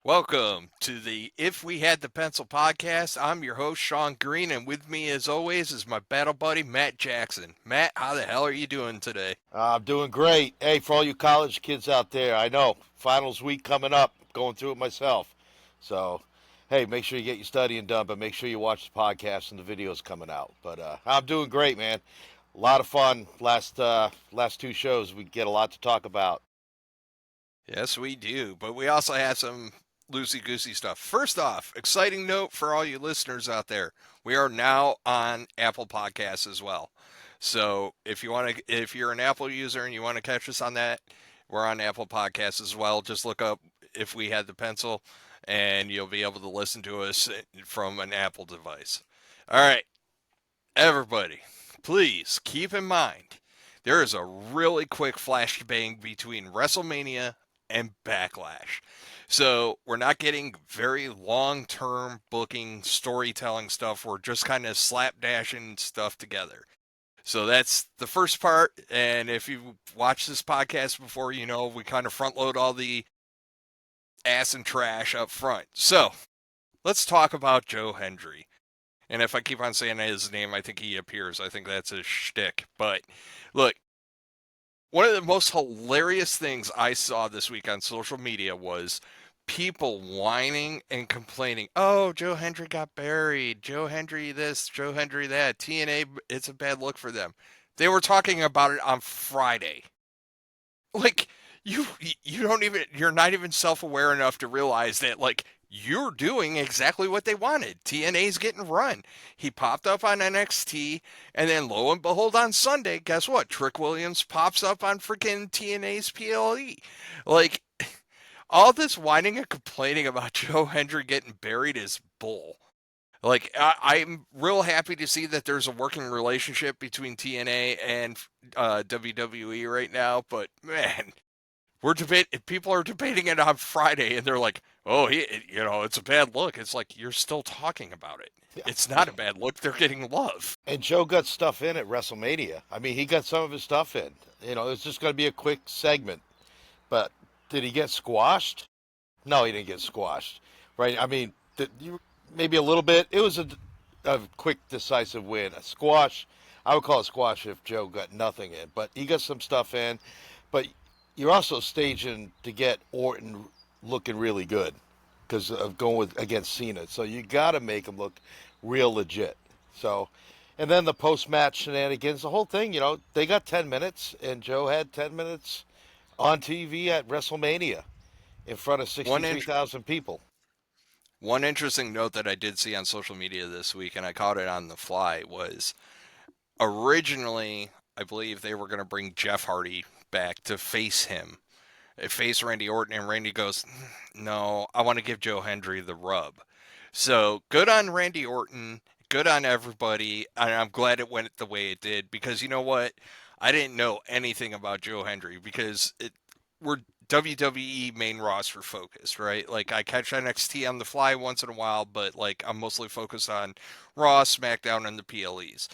Welcome to the If We Had the Pencil podcast. I'm your host, Sean Green, and with me, as always, is my battle buddy, Matt Jackson. Matt, how the hell are you doing today? I'm doing great. Hey, for all you college kids out there, I know finals week coming up. Going through it myself. So, hey, make sure you get your studying done, but make sure you watch the podcast and the videos coming out. But I'm doing great, man. A lot of fun. Last two shows, we get a lot to talk about. Yes, we do, but we also have some loosey goosey stuff. First off, exciting note for all you listeners out there: we are now on Apple Podcasts as well. So if you're an Apple user and you want to catch us on that, we're on Apple Podcasts as well. Just look up If We Had the Pencil, and you'll be able to listen to us from an Apple device. All right, everybody, please keep in mind there is a really quick flashbang between WrestleMania and Backlash. So we're not getting very long term booking storytelling stuff. We're just kind of slapdashing stuff together. So that's the first part. And if you've watched this podcast before, you know we kind of front load all the ass and trash up front. So let's talk about Joe Hendry. And if I keep on saying his name, I think he appears. I think that's his shtick. But look, one of the most hilarious things I saw this week on social media was people whining and complaining. Oh, Joe Hendry got buried. Joe Hendry this, Joe Hendry that. TNA, it's a bad look for them. They were talking about it on Friday. Like you you're not even self-aware enough to realize that you're doing exactly what they wanted. TNA's getting run. He popped up on NXT, and then lo and behold, on Sunday, guess what? Trick Williams pops up on freaking TNA's PLE. Like, all this whining and complaining about Joe Hendry getting buried is bull. I'm real happy to see that there's a working relationship between TNA and WWE right now, but man, people are debating it on Friday, and they're like, "Oh, it's a bad look." It's like you're still talking about it. Yeah. It's not a bad look. They're getting love. And Joe got stuff in at WrestleMania. I mean, he got some of his stuff in. It's just going to be a quick segment. But did he get squashed? No, he didn't get squashed, right? I mean, maybe a little bit. It was a quick, decisive win. A squash, I would call it squash if Joe got nothing in, but he got some stuff in. But you're also staging to get Orton looking really good because of going against Cena. So you got to make him look real legit. So, and then the post-match shenanigans, the whole thing. They got 10 minutes, and Joe had 10 minutes on TV at WrestleMania in front of One 63,000 people. one interesting note that I did see on social media this week, and I caught it on the fly, was originally I believe they were going to bring Jeff Hardy back to face him, face Randy Orton, and Randy goes, "No, I want to give Joe Hendry the rub." So good on Randy Orton, good on everybody, and I'm glad it went the way it did because you know what? I didn't know anything about Joe Hendry because we're WWE main roster focused, right? Like I catch NXT on the fly once in a while, but I'm mostly focused on Raw, SmackDown, and the PLEs.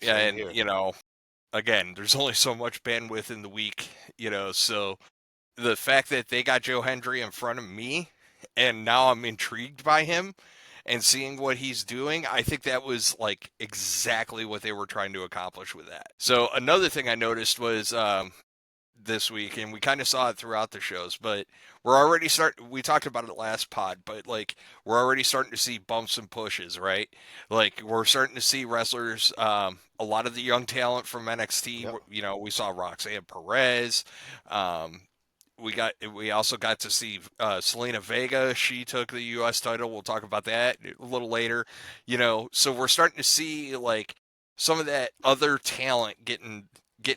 Yeah, Same and here. again, there's only so much bandwidth in the week, so the fact that they got Joe Hendry in front of me and now I'm intrigued by him and seeing what he's doing, I think that was like exactly what they were trying to accomplish with that. So another thing I noticed was this week, and we kind of saw it throughout the shows, but we talked about it last pod, but we're already starting to see bumps and pushes, right? Like we're starting to see wrestlers, a lot of the young talent from NXT, Yep. we saw Roxanne Perez, um, we also got to see Selena Vega. She took the U.S. title. We'll talk about that a little later. So we're starting to see some of that other talent getting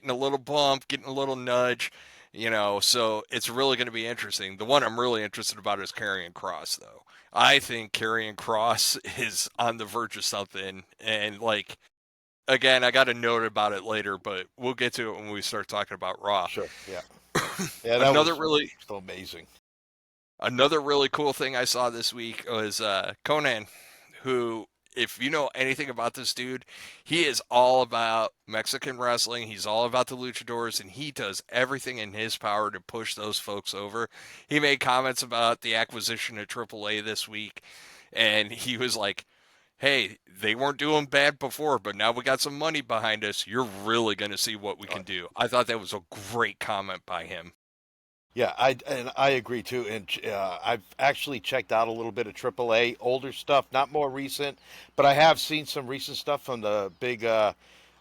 a little bump, getting a little nudge. So it's really going to be interesting. The one I'm really interested about is Karrion Cross, though. I think Karrion Cross is on the verge of something, and again, I got a note about it later, but we'll get to it when we start talking about Raw. Sure. Yeah. Yeah, that Another was really so amazing. Another really cool thing I saw this week was Conan, who if you know anything about this dude, he is all about Mexican wrestling. He's all about the luchadors, and he does everything in his power to push those folks over. He made comments about the acquisition of AAA this week, and he was like, hey, they weren't doing bad before, but now we got some money behind us. You're really going to see what we Uh, can do. I thought that was a great comment by him. Yeah, I agree too. And I've actually checked out a little bit of AAA, older stuff, not more recent, but I have seen some recent stuff from the big. I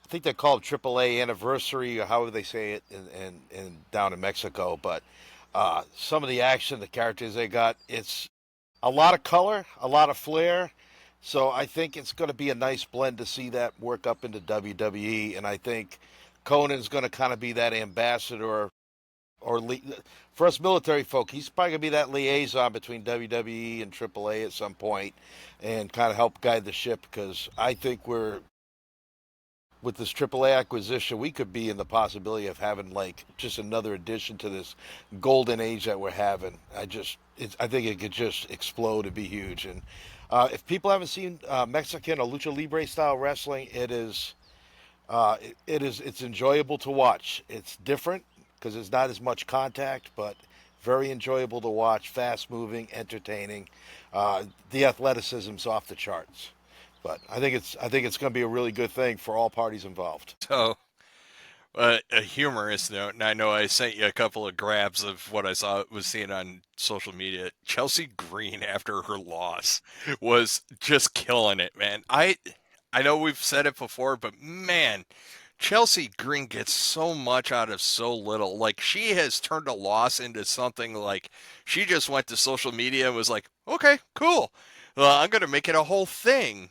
think they call it AAA anniversary, or however they say it, in down in Mexico. But some of the action, the characters they got, it's a lot of color, a lot of flair. So I think it's going to be a nice blend to see that work up into WWE, and I think Conan's going to kind of be that ambassador or for us military folk, he's probably gonna be that liaison between WWE and AAA at some point, and kind of help guide the ship. Because I think we're with this AAA acquisition, we could be in the possibility of having like just another addition to this golden age that we're having. I think it could just explode and be huge. And if people haven't seen Mexican or lucha libre style wrestling, it's enjoyable to watch. It's different because it's not as much contact, but very enjoyable to watch. Fast moving, entertaining. The athleticism's off the charts. But I think it's going to be a really good thing for all parties involved. So, a humorous note, and I know I sent you a couple of grabs of what I was seeing on social media. Chelsea Green, after her loss, was just killing it, man. I know we've said it before, but man, Chelsea Green gets so much out of so little. Like she has turned a loss into something like she just went to social media and was like, "Okay, cool. Well, I'm gonna make it a whole thing,"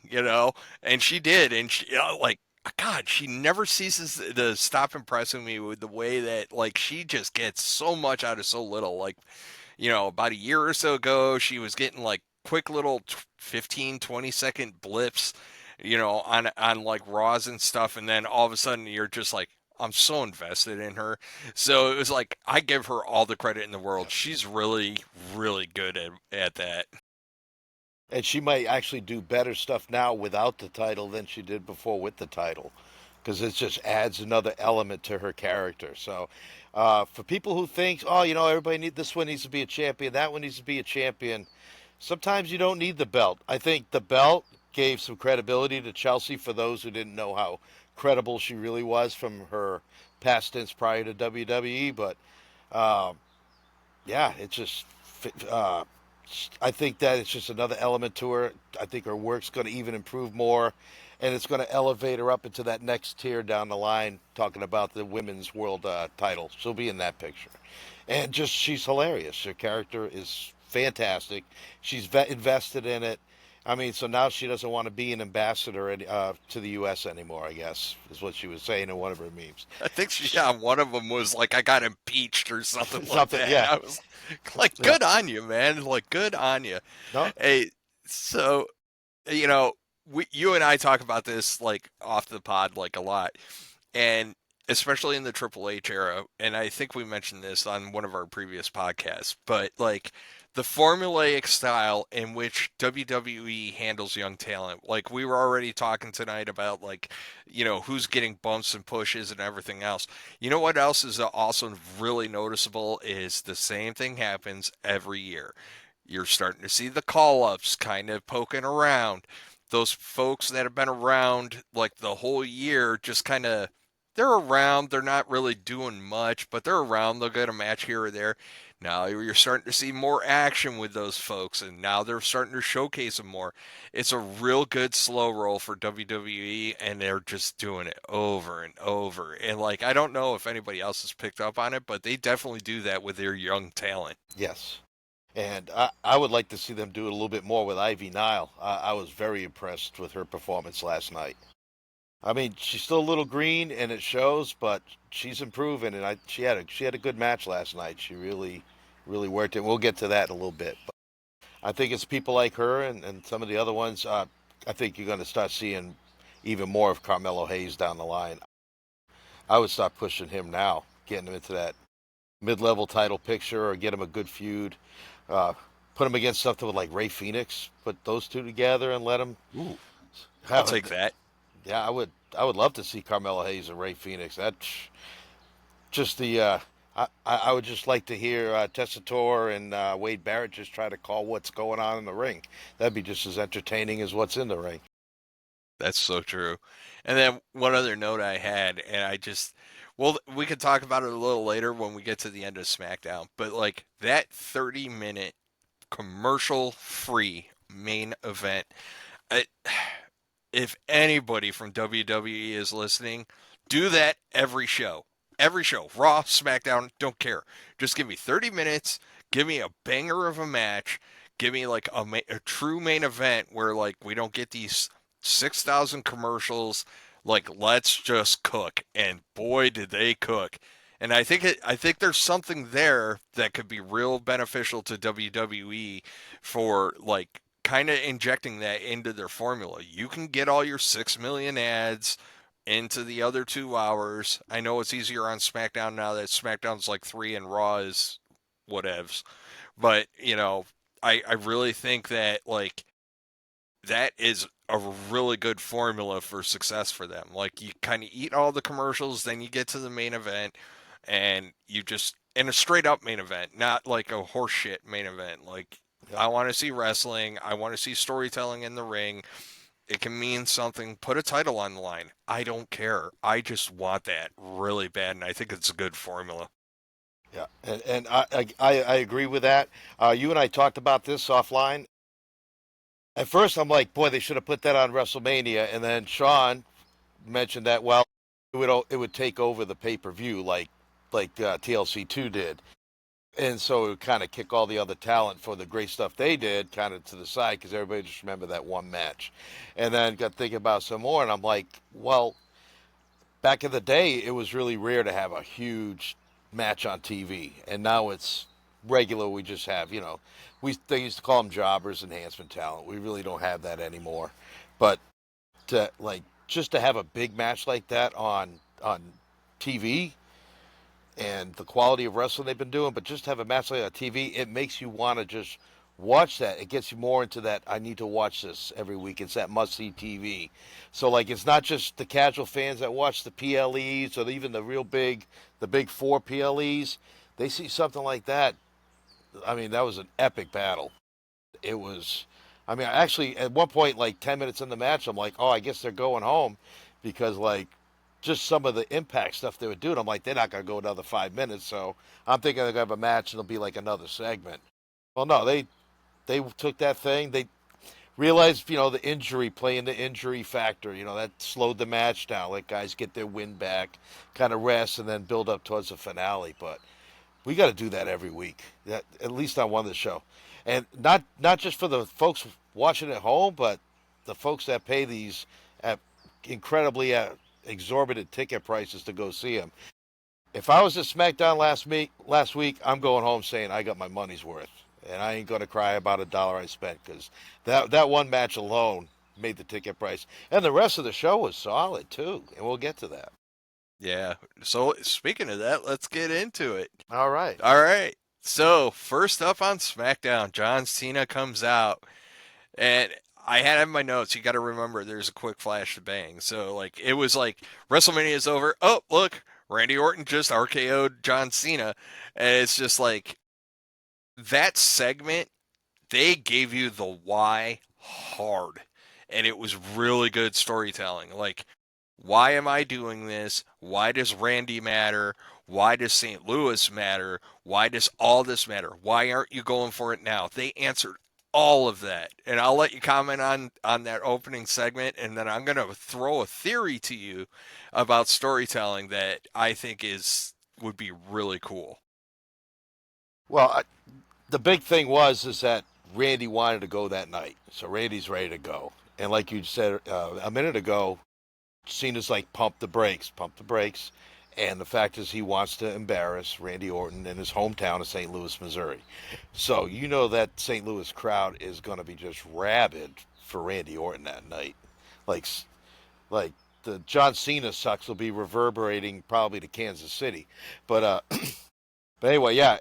and she did, and she like. God, she never ceases to stop impressing me with the way that like she just gets so much out of so little. Like about a year or so ago, she was getting like quick little 15, 20-second blips, on like Raws and stuff. And then all of a sudden you're just like, I'm so invested in her. So it was like, I give her all the credit in the world. Yes. She's really, really good at that. And she might actually do better stuff now without the title than she did before with the title, because it just adds another element to her character. So, for people who think, oh, everybody this one needs to be a champion, that one needs to be a champion. Sometimes you don't need the belt. I think the belt gave some credibility to Chelsea for those who didn't know how credible she really was from her past stints prior to WWE. But um, yeah, it's just uh, I think that it's just another element to her. I think her work's going to even improve more, and it's going to elevate her up into that next tier down the line. Talking about the women's world title, she'll be in that picture, and just she's hilarious. Her character is fantastic. She's invested in it. I mean, so now she doesn't want to be an ambassador to the U.S. anymore. I guess is what she was saying in one of her memes. I think yeah, one of them was like, I got impeached or something like Something, that. yeah, I was like, yeah. good on you, man. Like, good on you. No, Hey, so you know, you and I talk about this like off the pod like a lot, and especially in the Triple H era. And I think we mentioned this on one of our previous podcasts, but like the formulaic style in which WWE handles young talent. Like we were already talking tonight about like, who's getting bumps and pushes and everything else. You know what else is also really noticeable is the same thing happens every year. You're starting to see the call ups kind of poking around. Those folks that have been around like the whole year just kind of they're around. They're not really doing much, but they're around. They'll get a match here or there. Now you're starting to see more action with those folks, and now they're starting to showcase them more. It's a real good slow roll for WWE, and they're just doing it over and over. And like, I don't know if anybody else has picked up on it, but they definitely do that with their young talent. yes. And I would like to see them do it a little bit more with Ivy Nile. I was very impressed with her performance last night. I mean, she's still a little green, and it shows, but she's improving. And she had a good match last night. She really, really worked it. We'll get to that in a little bit. But I think it's people like her and some of the other ones. I think you're going to start seeing even more of Carmelo Hayes down the line. I would start pushing him now, getting him into that mid-level title picture, or get him a good feud. Uh, put him against something with like Ray Phoenix. Put those two together and let them Ooh. I'll take that. Yeah, I would love to see Carmelo Hayes and Ray Phoenix. That's just the I would just like to hear Tessitore and Wade Barrett just try to call what's going on in the ring. That'd be just as entertaining as what's in the ring. That's so true. And then one other note I had, and I just, well, we could talk about it a little later when we get to the end of SmackDown, but like that 30-minute commercial free main event, I, if anybody from WWE is listening, do that every show. Every show, Raw, SmackDown, don't care. Just give me 30 minutes, give me a banger of a match, give me like a true main event where like we don't get these 6,000 commercials. Like let's just cook, and boy did they cook. And I think there's something there that could be real beneficial to WWE for like kind of injecting that into their formula. You can get all your 6 million ads into the other 2 hours. I know it's easier on SmackDown now that SmackDown's like 3 and Raw is whatevs. But, I really think that like that is a really good formula for success for them. Like you kind of eat all the commercials, then you get to the main event, and you just in a straight up main event, not like a horseshit main event. Like Yep. I want to see wrestling, I want to see storytelling in the ring. It can mean something. Put a title on the line. I don't care. I just want that really bad, and I think it's a good formula. Yeah, and I agree with that. You and I talked about this offline. At first, I'm like, boy, they should have put that on WrestleMania, and then Sean mentioned that well, it would take over the pay per view like TLC 2 did, and so it would kind of kick all the other talent for the great stuff they did kind of to the side because everybody just remember that one match, and then got thinking about some more, and I'm like, well, back in the day, it was really rare to have a huge match on TV, and now it's regular. We just have, they used to call them jobbers, enhancement talent. We really don't have that anymore. But to like just to have a big match like that on TV and the quality of wrestling they've been doing, but just to have a match like that on TV, it makes you want to just watch that. It gets you more into that. I need to watch this every week. It's that must see TV. So like, it's not just the casual fans that watch the PLEs or even the big four PLEs. They see something like that. I mean, that was an epic battle. It was. I mean, actually, at one point, like 10 minutes in the match, I'm like, oh, I guess they're going home, because like just some of the impact stuff they were doing. I'm like, they're not gonna go another 5 minutes. So I'm thinking they're gonna have a match and it'll be like another segment. Well, no, they took that thing. They realized, the injury, playing the injury factor, that slowed the match down. Let guys get their win back, kind of rest, and then build up towards the finale. But we got to do that every week, at least on one of the show, and not just for the folks watching at home, but the folks that pay these at incredibly exorbitant ticket prices to go see them. If I was at SmackDown last week, I'm going home saying I got my money's worth, and I ain't gonna cry about a dollar I spent, because that one match alone made the ticket price, and the rest of the show was solid too, and we'll get to that. Yeah. So speaking of that, let's get into it. All right. All right. So first up on SmackDown, John Cena comes out, and I had in my notes. You got to remember, there's a quick flash to bang. So like it was like WrestleMania is over. Oh look, Randy Orton just RKO'd John Cena, and it's just like that segment. They gave you the why hard, and it was really good storytelling. Like, why am I doing this? Why does Randy matter? Why does St. Louis matter? Why does all this matter? Why aren't you going for it now? They answered all of that. And I'll let you comment on that opening segment, and then I'm going to throw a theory to you about storytelling that I think is would be really cool. Well, the big thing is that Randy wanted to go that night, so Randy's ready to go. And like you said a minute ago, Cena's like pump the brakes, and the fact is he wants to embarrass Randy Orton in his hometown of St. Louis, Missouri. So that St. Louis crowd is going to be just rabid for Randy Orton that night. Like like the John Cena sucks will be reverberating probably to Kansas City, but but anyway, yeah,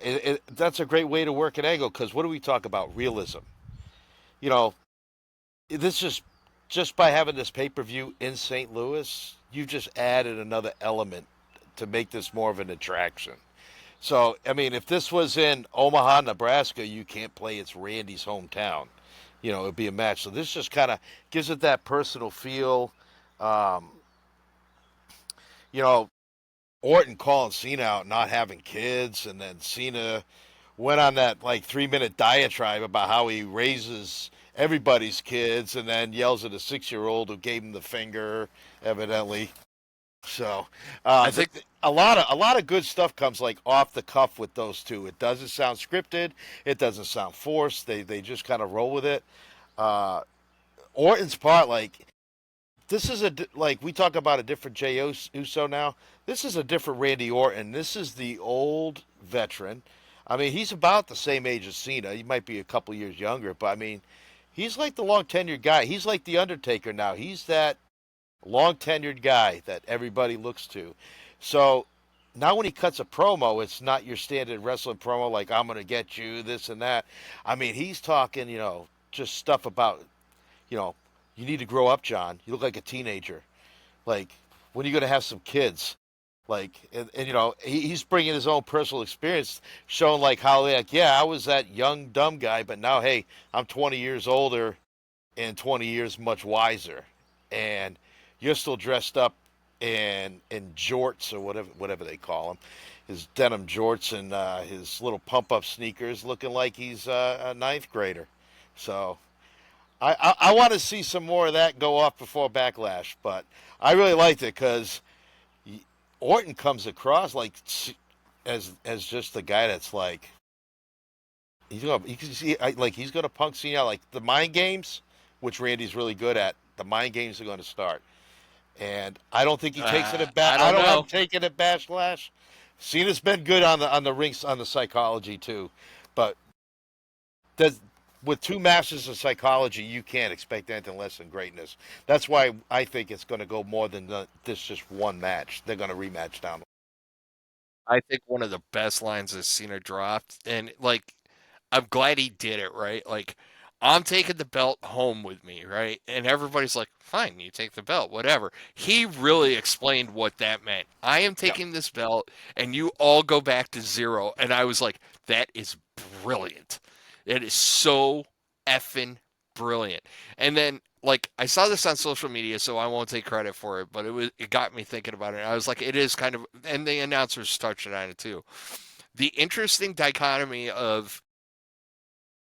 that's a great way to work an angle, because what do we talk about? Realism. You know, this just just by having this pay per view in St. Louis, you've just added another element to make this more of an attraction. So, I mean, if this was in Omaha, Nebraska, you can't play it's Randy's hometown. You know, it'd be a match. So this just kind of gives it that personal feel. Um, you know, Orton calling Cena out not having kids, and then Cena went on that like 3 minute diatribe about how he raises everybody's kids, and then yells at a 6 year old who gave him the finger, evidently. So, I think a lot of good stuff comes like off the cuff with those two. It doesn't sound scripted. It doesn't sound forced. They just kind of roll with it. Uh, Orton's part, like this is like we talk about a different Jey Uso now. This is a different Randy Orton. This is the old veteran. I mean, he's about the same age as Cena. He might be a couple years younger, but I mean, he's like the long tenured guy. He's like the Undertaker now. He's that long tenured guy that everybody looks to. So now when he cuts a promo, it's not your standard wrestling promo like I'm gonna get you this and that. I mean, he's talking, just stuff about, you know, you need to grow up, John. You look like a teenager. Like, when are you gonna have some kids? Like, and he's bringing his own personal experience, showing like how like yeah, I was that young dumb guy, but now hey, I'm 20 years older and 20 years much wiser, and you're still dressed up in jorts or whatever they call them, his denim jorts and his little pump up sneakers, looking like he's a ninth grader. So I want to see some more of that go off before Backlash, but I really liked it because Orton comes across like as just the guy that's like he's gonna punk Cena like the mind games, which Randy's really good at. The mind games are going to start, and I don't think he takes it at I I don't don't have him know. taking it Backlash. Cena's been good on the rings on the psychology too, but does with two masters of psychology, you can't expect anything less than greatness. That's why I think it's going to go more than this just one match. They're going to rematch down. I think one of the best lines that Cena dropped, and like, I'm glad he did it, right? Like, I'm taking the belt home with me, right? And everybody's like, fine, you take the belt, whatever. He really explained what that meant. I am Yep. taking this belt, and you all go back to zero. And I was like, that is brilliant. It is so effing brilliant. And then, like, I saw this on social media, so I won't take credit for it, but it got me thinking about it. I was like, it is kind of, and the announcers touched on it too. The interesting dichotomy of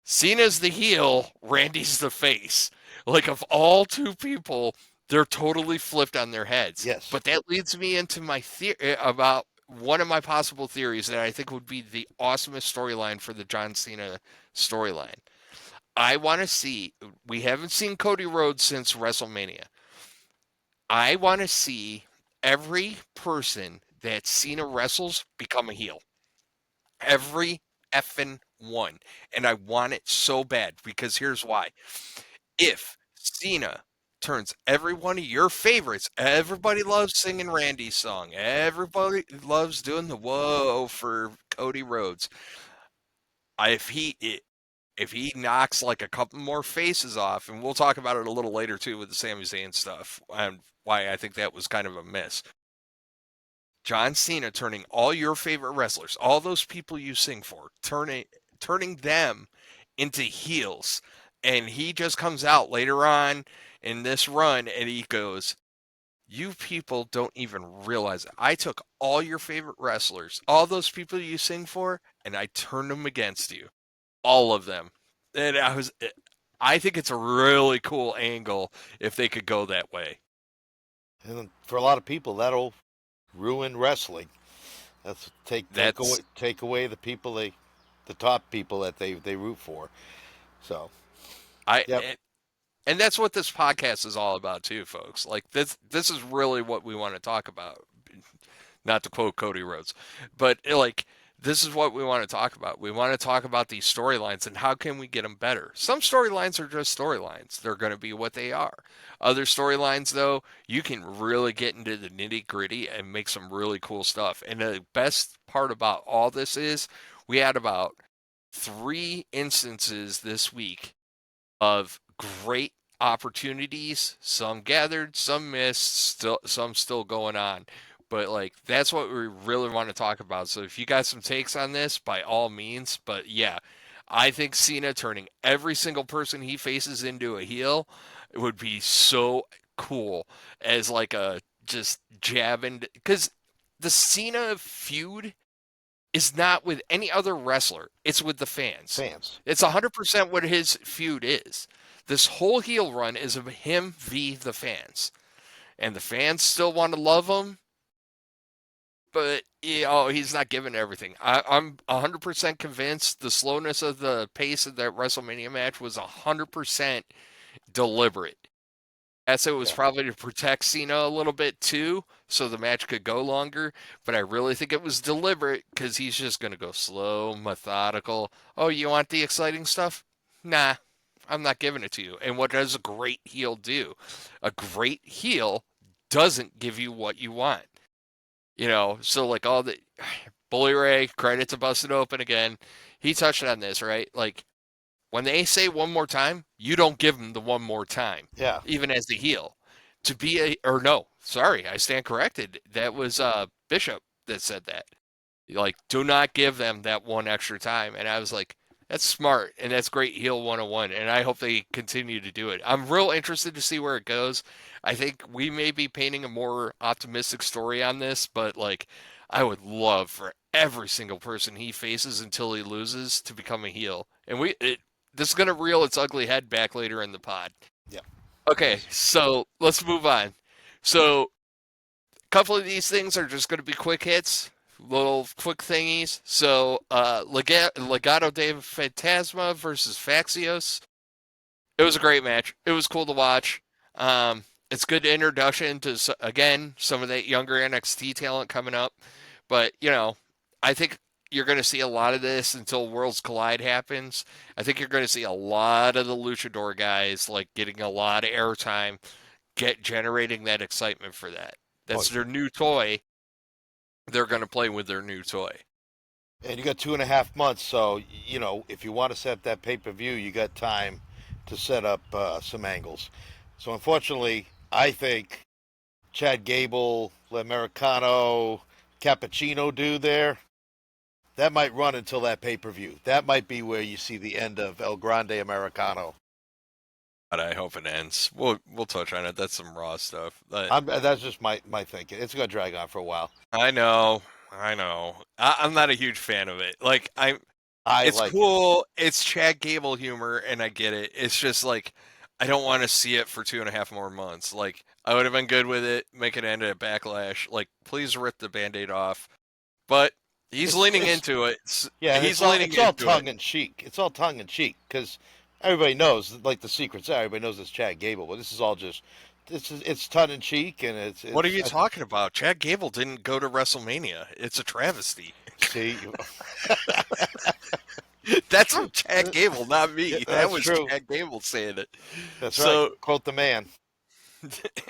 Cena's the heel, Randy's the face. Like, of all two people, they're totally flipped on their heads. Yes. But that leads me into my theory about one of my possible theories that I think would be the awesomest storyline for the John Cena storyline. I want to see, we haven't seen Cody Rhodes since WrestleMania. I want to see every person that Cena wrestles become a heel. Every effing one. And I want it so bad because here's why. If Cena turns every one of your favorites, everybody loves singing Randy's song. Everybody loves doing the whoa for Cody Rhodes. If he knocks like a couple more faces off, and we'll talk about it a little later too with the Sami Zayn stuff, and why I think that was kind of a miss. John Cena turning all your favorite wrestlers, all those people you sing for, turning them into heels. And he just comes out later on in this run and he goes, "You people don't even realize it. I took all your favorite wrestlers, all those people you sing for, and I turned them against you. All of them." And I think it's a really cool angle if they could go that way. And for a lot of people, that'll ruin wrestling. That's That's take away the people the top people that they root for. So, I yep. and that's what this podcast is all about too, folks. Like this is really what we want to talk about. Not to quote Cody Rhodes, but like this is what we want to talk about. We want to talk about these storylines and how can we get them better. Some storylines are just storylines. They're going to be what they are. Other storylines though, you can really get into the nitty-gritty and make some really cool stuff. And the best part about all this is we had about 3 instances this week of great opportunities, some gathered, some missed, still some still going on. But like that's what we really want to talk about. So if you got some takes on this, by all means. But yeah, I think Cena turning every single person he faces into a heel would be so cool as like a just jabbing because the Cena feud is not with any other wrestler. It's with the fans. Fans. It's 100% what his feud is. This whole heel run is of him v the fans. And the fans still want to love him, but he's not giving everything. I'm 100% convinced the slowness of the pace of that WrestleMania match was 100% deliberate. Yes, it was Yeah. probably to protect Cena a little bit too, so the match could go longer. But I really think it was deliberate because he's just going to go slow, methodical. Oh, you want the exciting stuff? Nah, I'm not giving it to you. And what does a great heel do? A great heel doesn't give you what you want. So like all the Bully Ray, credit to Busted Open again. He touched on this, right? Like when they say one more time, you don't give them the one more time, Yeah. even as the heel. To be or no, sorry, I stand corrected. That was Bishop that said that. Like, do not give them that one extra time. And I was like, that's smart and that's great heel 101. And I hope they continue to do it. I'm real interested to see where it goes. I think we may be painting a more optimistic story on this, but like, I would love for every single person he faces until he loses to become a heel. And this is going to reel its ugly head back later in the pod. Yeah. It Okay, is. so let's move on. So a couple of these things are just going to be quick hits, little quick thingies. So, Legado de Fantasma versus Faxios. It was a great match. It was cool to watch. It's good introduction to again some of that younger NXT talent coming up. But I think you're going to see a lot of this until Worlds Collide happens. I think you're going to see a lot of the luchador guys like getting a lot of airtime, generating that excitement for that. Oh, That's their new toy. They're going to play with their new toy. and you got 2.5 months, so if you want to set up that pay-per-view, you got time to set up some angles. So unfortunately, I think Chad Gable, L'Americano, Cappuccino do there. That might run until that pay-per-view. That might be where you see the end of El Grande Americano. But I hope it ends. We'll touch on it. That's some raw stuff. But That's just my thinking. It's gonna drag on for a while. I know, I know. I'm not a huge fan of it. Like I it's like it. cool. It's Chad Gable humor, and I get it. It's just like I don't want to see it for 2.5 more months. Like I would have been good with it. Make it end at Backlash. Like please rip the Band-Aid off. But he's leaning It's into it. Yeah, and He's leaning it's all into it. tongue in cheek. It's all tongue in cheek because everybody knows, like the secret's out. Everybody knows it's Chad Gable, but this is all just it's tongue in cheek, and What are it's you talking about? Chad Gable didn't go to WrestleMania. It's a travesty. see, That's from Chad Gable, not yeah, me. That that's was true. Chad Gable saying it. That's right. So Quote the man.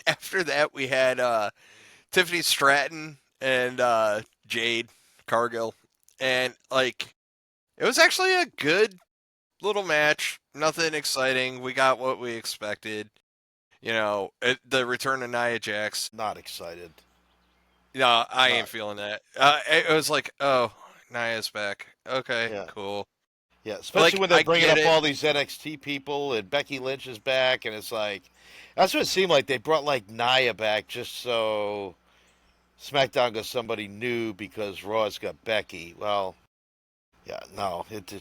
after that, we had Tiffany Stratton and Jade Cargill, and like it was actually a good little match. Nothing exciting. We got what we expected. The return of Nia Jax. Not excited. No, I ain't Not. feeling that. It was like, oh, Nia's back. Okay, Yeah. cool. Yeah. Especially Like, when they're I bringing get up it. all these NXT people and Becky Lynch is back, and it's like that's what it seemed like. They brought like Nia back just so SmackDown got somebody new because Raw's got Becky. Well, yeah, no, it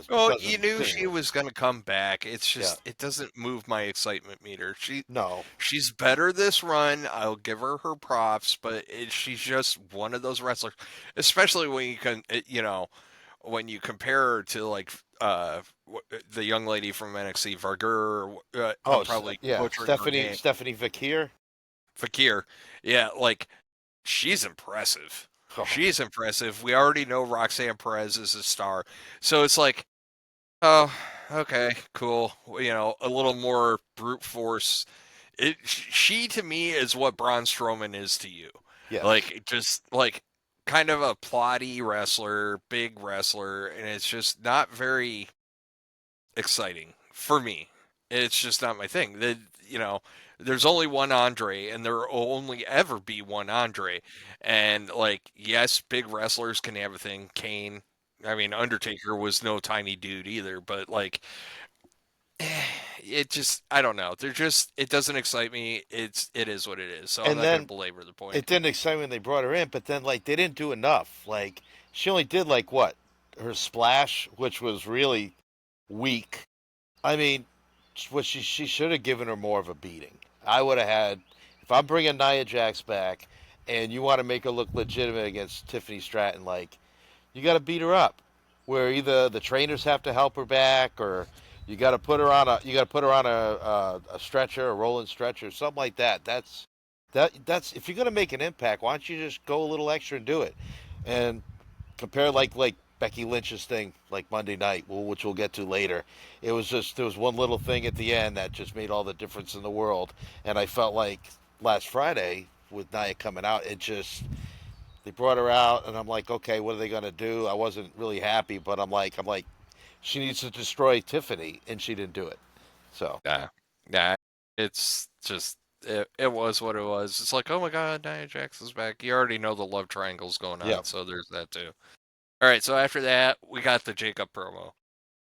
Well, you doesn't knew didn't she work. was gonna come back. It's Yeah, just it doesn't move my excitement meter. no, She's better this run. I'll give her props, but she's just one of those wrestlers, especially when you can, when you compare her to like the young lady from NXT, Vargur. I'm oh probably yeah, butchering her Stephanie name. Stephanie Vakir. Fakir. Yeah, like she's impressive. Oh, She's impressive. We already know Roxanne Perez is a star, so it's like, oh, okay, cool. A little more brute force. She to me is what Braun Strowman is to you. yes, Like just like kind of a plotty wrestler, big wrestler, and it's just not very exciting for me. It's just not my thing. You know, there's only one Andre, and there will only ever be one Andre. And like, yes, big wrestlers can have a thing. Kane, I mean, Undertaker was no tiny dude either, but like, it just, I don't know. They're just, it doesn't excite me. It is what it is. So I'm And not going to then belabor the point. it didn't excite me when they brought her in, but then like they didn't do enough. Like she only did like what her splash, which was really weak. I mean, what she should have given her more of a beating. I would have had if I'm bringing Nia Jax back, and you want to make her look legitimate against Tiffany Stratton, like you got to beat her up. Where either the trainers have to help her back, or you got to put her on a stretcher, a rolling stretcher, something like that. That's if you're gonna make an impact, why don't you just go a little extra and do it? And compare like Becky Lynch's thing like Monday night, which we'll get to later. It was just there was one little thing at the end that just made all the difference in the world. And I felt like last Friday with Nia coming out, it just they brought her out, and I'm like, okay, what are they gonna do? I wasn't really happy, but I'm like, she needs to destroy Tiffany, and she didn't do it. So Nah, nah. It's just it was what it was. It's like, oh my God, Nia Jax is back. You already know the love triangle's going yeah. on, so there's that too. All right, so after that, we got the Jacob promo.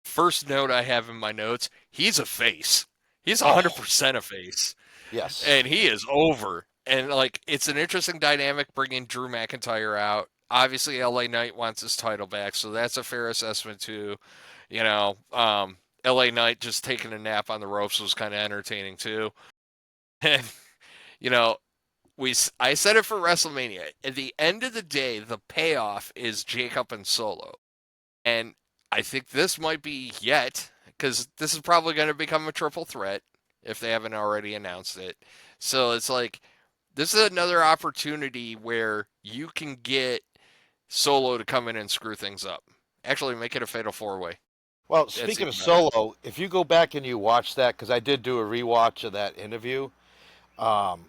First note I have in my notes, he's a face. He's Oh 100% a face. yes, And he is over. And like it's an interesting dynamic bringing Drew McIntyre out. Obviously LA Knight wants his title back, so that's a fair assessment too. You know, LA Knight just taking a nap on the ropes was kind of entertaining too. And you know, I said it for WrestleMania. At the end of the day, the payoff is Jacob and Solo. And I think this might be yet, because this is probably going to become a triple threat if they haven't already announced it. So it's like, this is another opportunity where you can get Solo to come in and screw things up. Actually, make it a fatal four way. well, That's speaking of even better. Solo, if you go back and you watch that, because I did do a rewatch of that interview, um,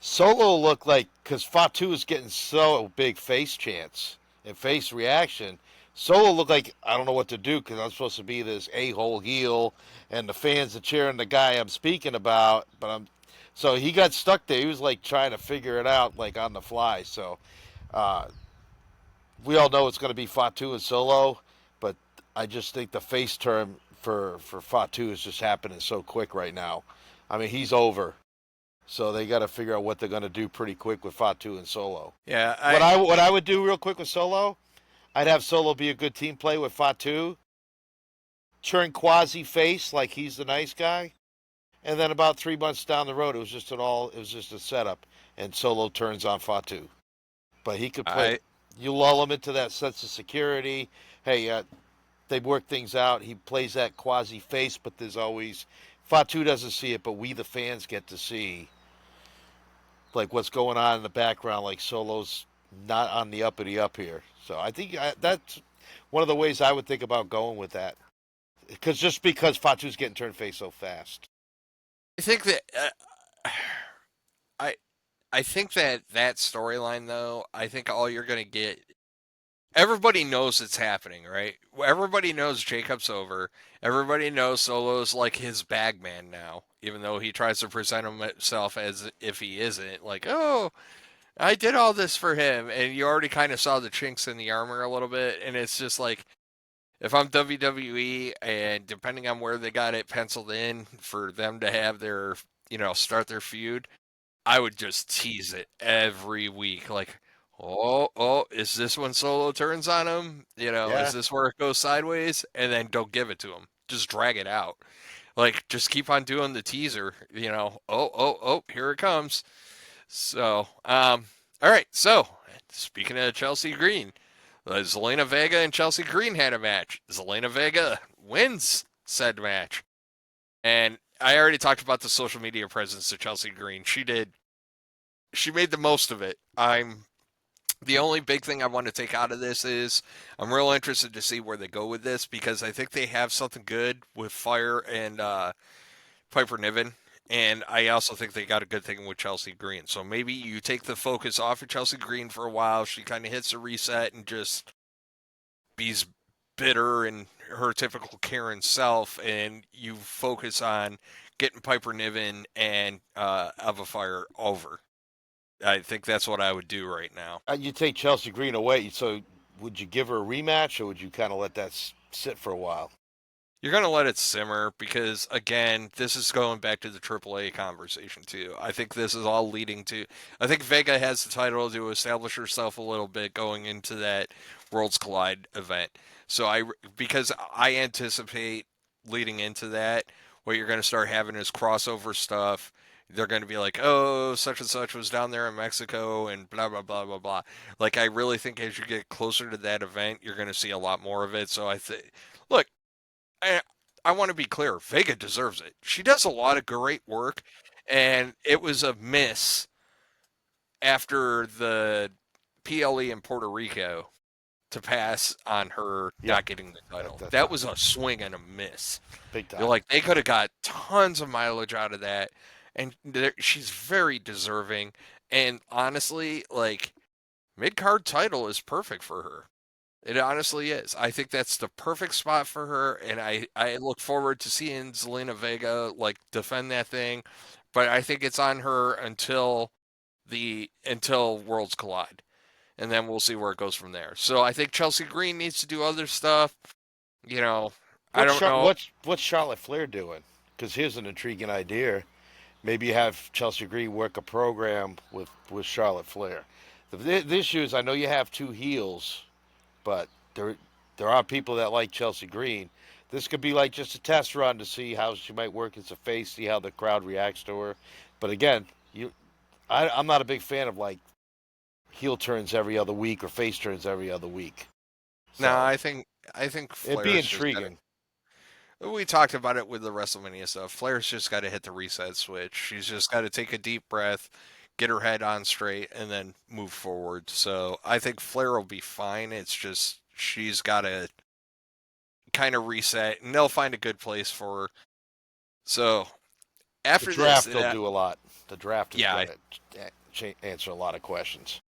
Solo looked like because Fatu is getting so big face chants and face reaction. Solo looked like I don't know what to do because I'm supposed to be this a-hole heel, and the fans are cheering the guy I'm speaking about. But I'm so he got stuck there. He was like trying to figure it out like on the fly. So uh, we all know it's going to be Fatu and Solo, but I just think the face turn for Fatu is just happening so quick right now. I mean he's over. So they got to figure out what they're going to do pretty quick with Fatu and Solo. Yeah, What I would do real quick with Solo, I'd have Solo be a good team play with Fatu, turn quasi face like he's the nice guy, and then about 3 months down the road, it was just a setup, and Solo turns on Fatu. But he could play. I, You lull him into that sense of security. Hey, they work things out. He plays that quasi face, but there's always Fatu doesn't see it, but we the fans get to see like what's going on in the background. Like Solo's not on the uppity up here. So I think that's one of the ways I would think about going with that. Because just because Fatu's getting turned face so fast. I think that I I think that that storyline though, I think all you're gonna get everybody knows it's happening, right? Everybody knows Jacob's over. Everybody knows Solo's like his bag man now, even though he tries to present himself as if he isn't. Like, oh, I did all this for him, and you already kind of saw the chinks in the armor a little bit, and it's just like if I'm WWE, and depending on where they got it penciled in for them to have their, start their feud, I would just tease it every week. Like, oh, is this when Solo turns on him? Is Yeah. this where it goes sideways? And then don't give it to him. Just drag it out. Like, just keep on doing the teaser. Oh, here it comes. So, all right. So, speaking of Chelsea Green, Zelina Vega and Chelsea Green had a match. Zelina Vega wins said match. And I already talked about the social media presence of Chelsea Green. She made the most of it. The only big thing I want to take out of this is I'm real interested to see where they go with this because I think they have something good with Fire and Piper Niven. And I also think they got a good thing with Chelsea Green. So maybe you take the focus off of Chelsea Green for a while. She kind of hits a reset and just bitter and her typical Karen self, and you focus on getting Piper Niven and Eva Fire over. I think that's what I would do right now. You take Chelsea Green away, so would you give her a rematch, or would you kind of let that sit for a while? You're going to let it simmer because, again, this is going back to the AAA conversation, too. I think this is all leading to. I think Vega has the title to establish herself a little bit going into that Worlds Collide event. So because I anticipate leading into that, what you're going to start having is crossover stuff. They're going to be like, oh, such and such was down there in Mexico and blah, blah, blah, blah, blah. Like, I really think as you get closer to that event, you're going to see a lot more of it. So I think, look, I, I want to be clear. Vega deserves it. She does a lot of great work, and it was a miss after the PLE in Puerto Rico to pass on her Yeah, not getting the title. that's That right. was a swing and a miss. Big You're time. like they could have got tons of mileage out of that, and she's very deserving. And honestly, like mid card title is perfect for her. It honestly is. I think that's the perfect spot for her, and I look forward to seeing Zelina Vega like defend that thing. But I think it's on her until Worlds collide, and then we'll see where it goes from there. So I think Chelsea Green needs to do other stuff. You know, I don't know. What's Charlotte Flair doing? Because here's an intriguing idea. Maybe you have Chelsea Green work a program with Charlotte Flair. The issue is, I know you have two heels, but there are people that like Chelsea Green. This could be like just a test run to see how she might work as a face, see how the crowd reacts to her. But again, I'm not a big fan of like heel turns every other week or face turns every other week. No, So I think it'd be Flair's just got to. intriguing. We talked about it with the WrestleMania stuff. Flair's just got to hit the reset switch. She's just got to take a deep breath, get her head on straight, and then move forward. So I think Flair will be fine. It's just she's got to kind of reset, and they'll find a good place for her. So The after this, draft will do a lot. The draft is yeah. going to answer a lot of questions.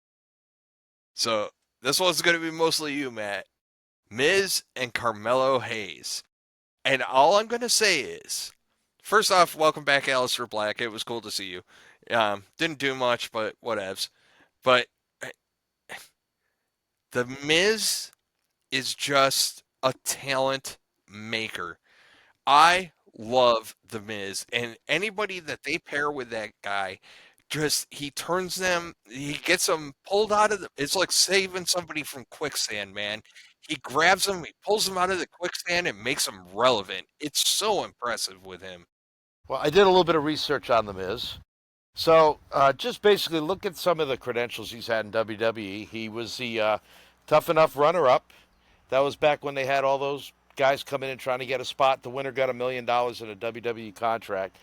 So this one's going to be mostly you, Matt. Miz and Carmelo Hayes. And all I'm going to say is, first off, welcome back, Aleister Black. It was cool to see you. Didn't do much, but whatevs. But the Miz is just a talent maker. I love the Miz, and anybody that they pair with that guy, just he turns them, he gets them pulled out of the. It's like saving somebody from quicksand, man. He grabs them, he pulls them out of the quicksand, and makes them relevant. It's so impressive with him. Well, I did a little bit of research on The Miz. So just basically look at some of the credentials he's had in WWE. He was the tough enough runner up. That was back when they had all those guys coming in trying to get a spot. The winner got $1 million in a WWE contract.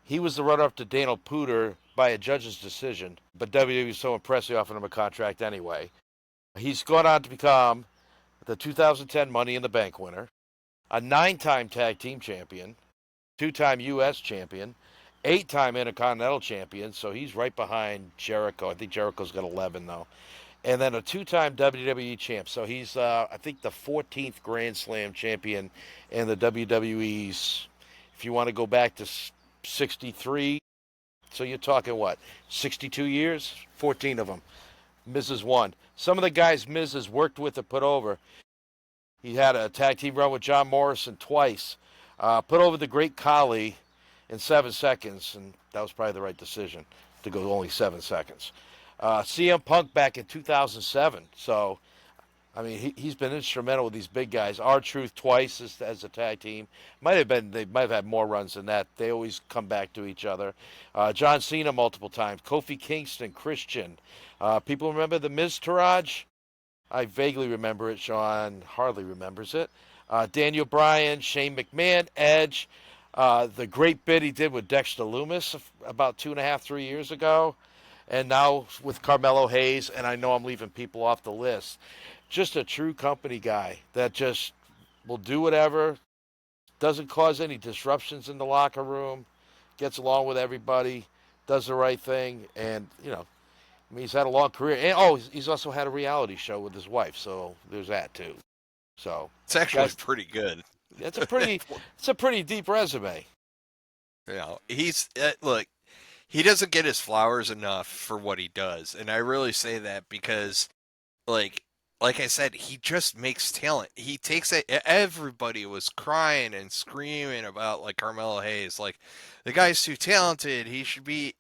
He was the runner up to Daniel Pooter by a judge's decision, but WWE was so impressed they offered him a contract anyway. He's gone on to become the 2010 Money in the Bank winner, a 9-time tag team champion, 2-time U.S. champion, 8-time Intercontinental champion. So he's right behind Jericho. I think Jericho's got 11 though, and then a 2-time WWE champ. So he's I think the 14th Grand Slam champion in the WWE's. If you want to go back to 63, so you're talking what, 62 years, 14 of them. Miz has won. Some of the guys Miz has worked with or put over. He had a tag team run with John Morrison twice. Put over the Great Khali in 7 seconds, and that was probably the right decision to go only 7 seconds. CM Punk back in 2007. So, I mean, he's been instrumental with these big guys. R-Truth twice as a tag team. They might have had more runs than that. They always come back to each other. John Cena multiple times. Kofi Kingston, Christian. People remember the Miz Taraj? I vaguely remember it. Sean hardly remembers it. Daniel Bryan, Shane McMahon, Edge. The great bit he did with Dexter Loomis about 2.5, 3 years ago. And now with Carmelo Hayes, and I know I'm leaving people off the list. Just a true company guy that just will do whatever, doesn't cause any disruptions in the locker room, gets along with everybody, does the right thing, and I mean, he's had a long career, and he's also had a reality show with his wife, so there's that too. So, It's actually guys, pretty good. it's a pretty it's a pretty deep resume. He's look. He doesn't get his flowers enough for what he does, and I really say that because like like I said, he just makes talent. He takes it. Everybody was crying and screaming about like Carmelo Hayes, like the guy's too talented. He should be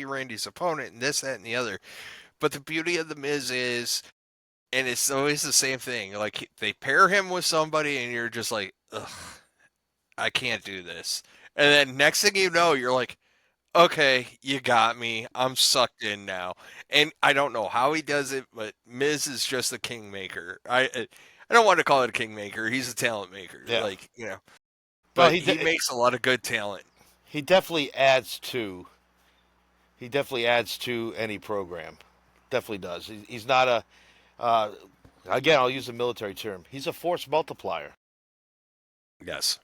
Randy's opponent, and this, that, and the other. But the beauty of the Miz is, and it's always the same thing. Like they pair him with somebody, and you're just like, ugh, I can't do this. And then next thing you know, you're like, okay, you got me. I'm sucked in now. And I don't know how he does it, but Miz is just a kingmaker. I don't want to call it a kingmaker. He's a talent maker. Yeah. No, But he makes a lot of good talent. he definitely adds to any program. Definitely does. He's not a uh, again. I'll use a military term. He's a force multiplier. Yes.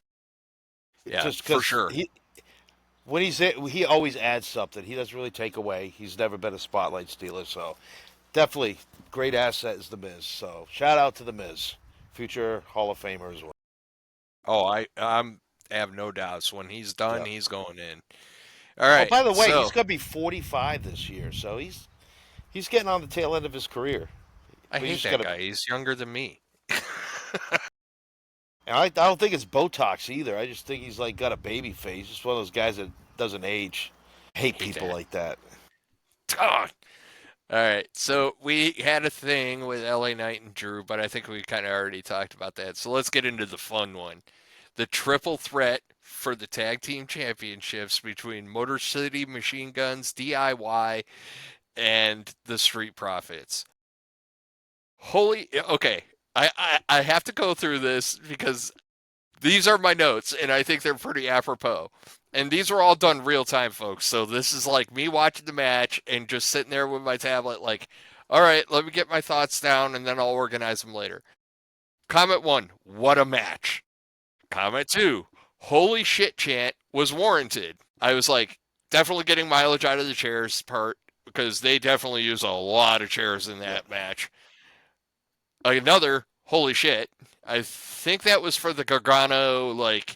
Yeah, Just for because sure. he always adds something. He doesn't really take away. He's never been a spotlight stealer. So definitely great asset is the Miz. So shout out to the Miz, future Hall of Famer as well. Oh, I have no doubts. When he's done, Yeah. he's going in. All Oh, right. by the way, he's So gonna be 45 this year. So he's getting on the tail end of his career. I But he's hate just that gotta. guy. He's younger than me. And I don't think it's Botox either. I just think he's like got a baby face. Just one of those guys that doesn't age. I I hate hate people that. like that. God. All right. So we had a thing with LA Knight and Drew, but I think we kind of already talked about that. So let's get into the fun one. The triple threat for the tag team championships between Motor City Machine Guns, DIY, and the Street Profits. Holy, okay. I have to go through this because these are my notes, and I think they're pretty apropos. And these were all done real time, folks. So this is like me watching the match and just sitting there with my tablet, like, all right, let me get my thoughts down, and then I'll organize them later. Comment one, what a match. Comment two, holy shit chant was warranted. I was like, definitely getting mileage out of the chairs part because they definitely use a lot of chairs in Yeah. that match. Another, holy shit. I think that was for the Gargano, like,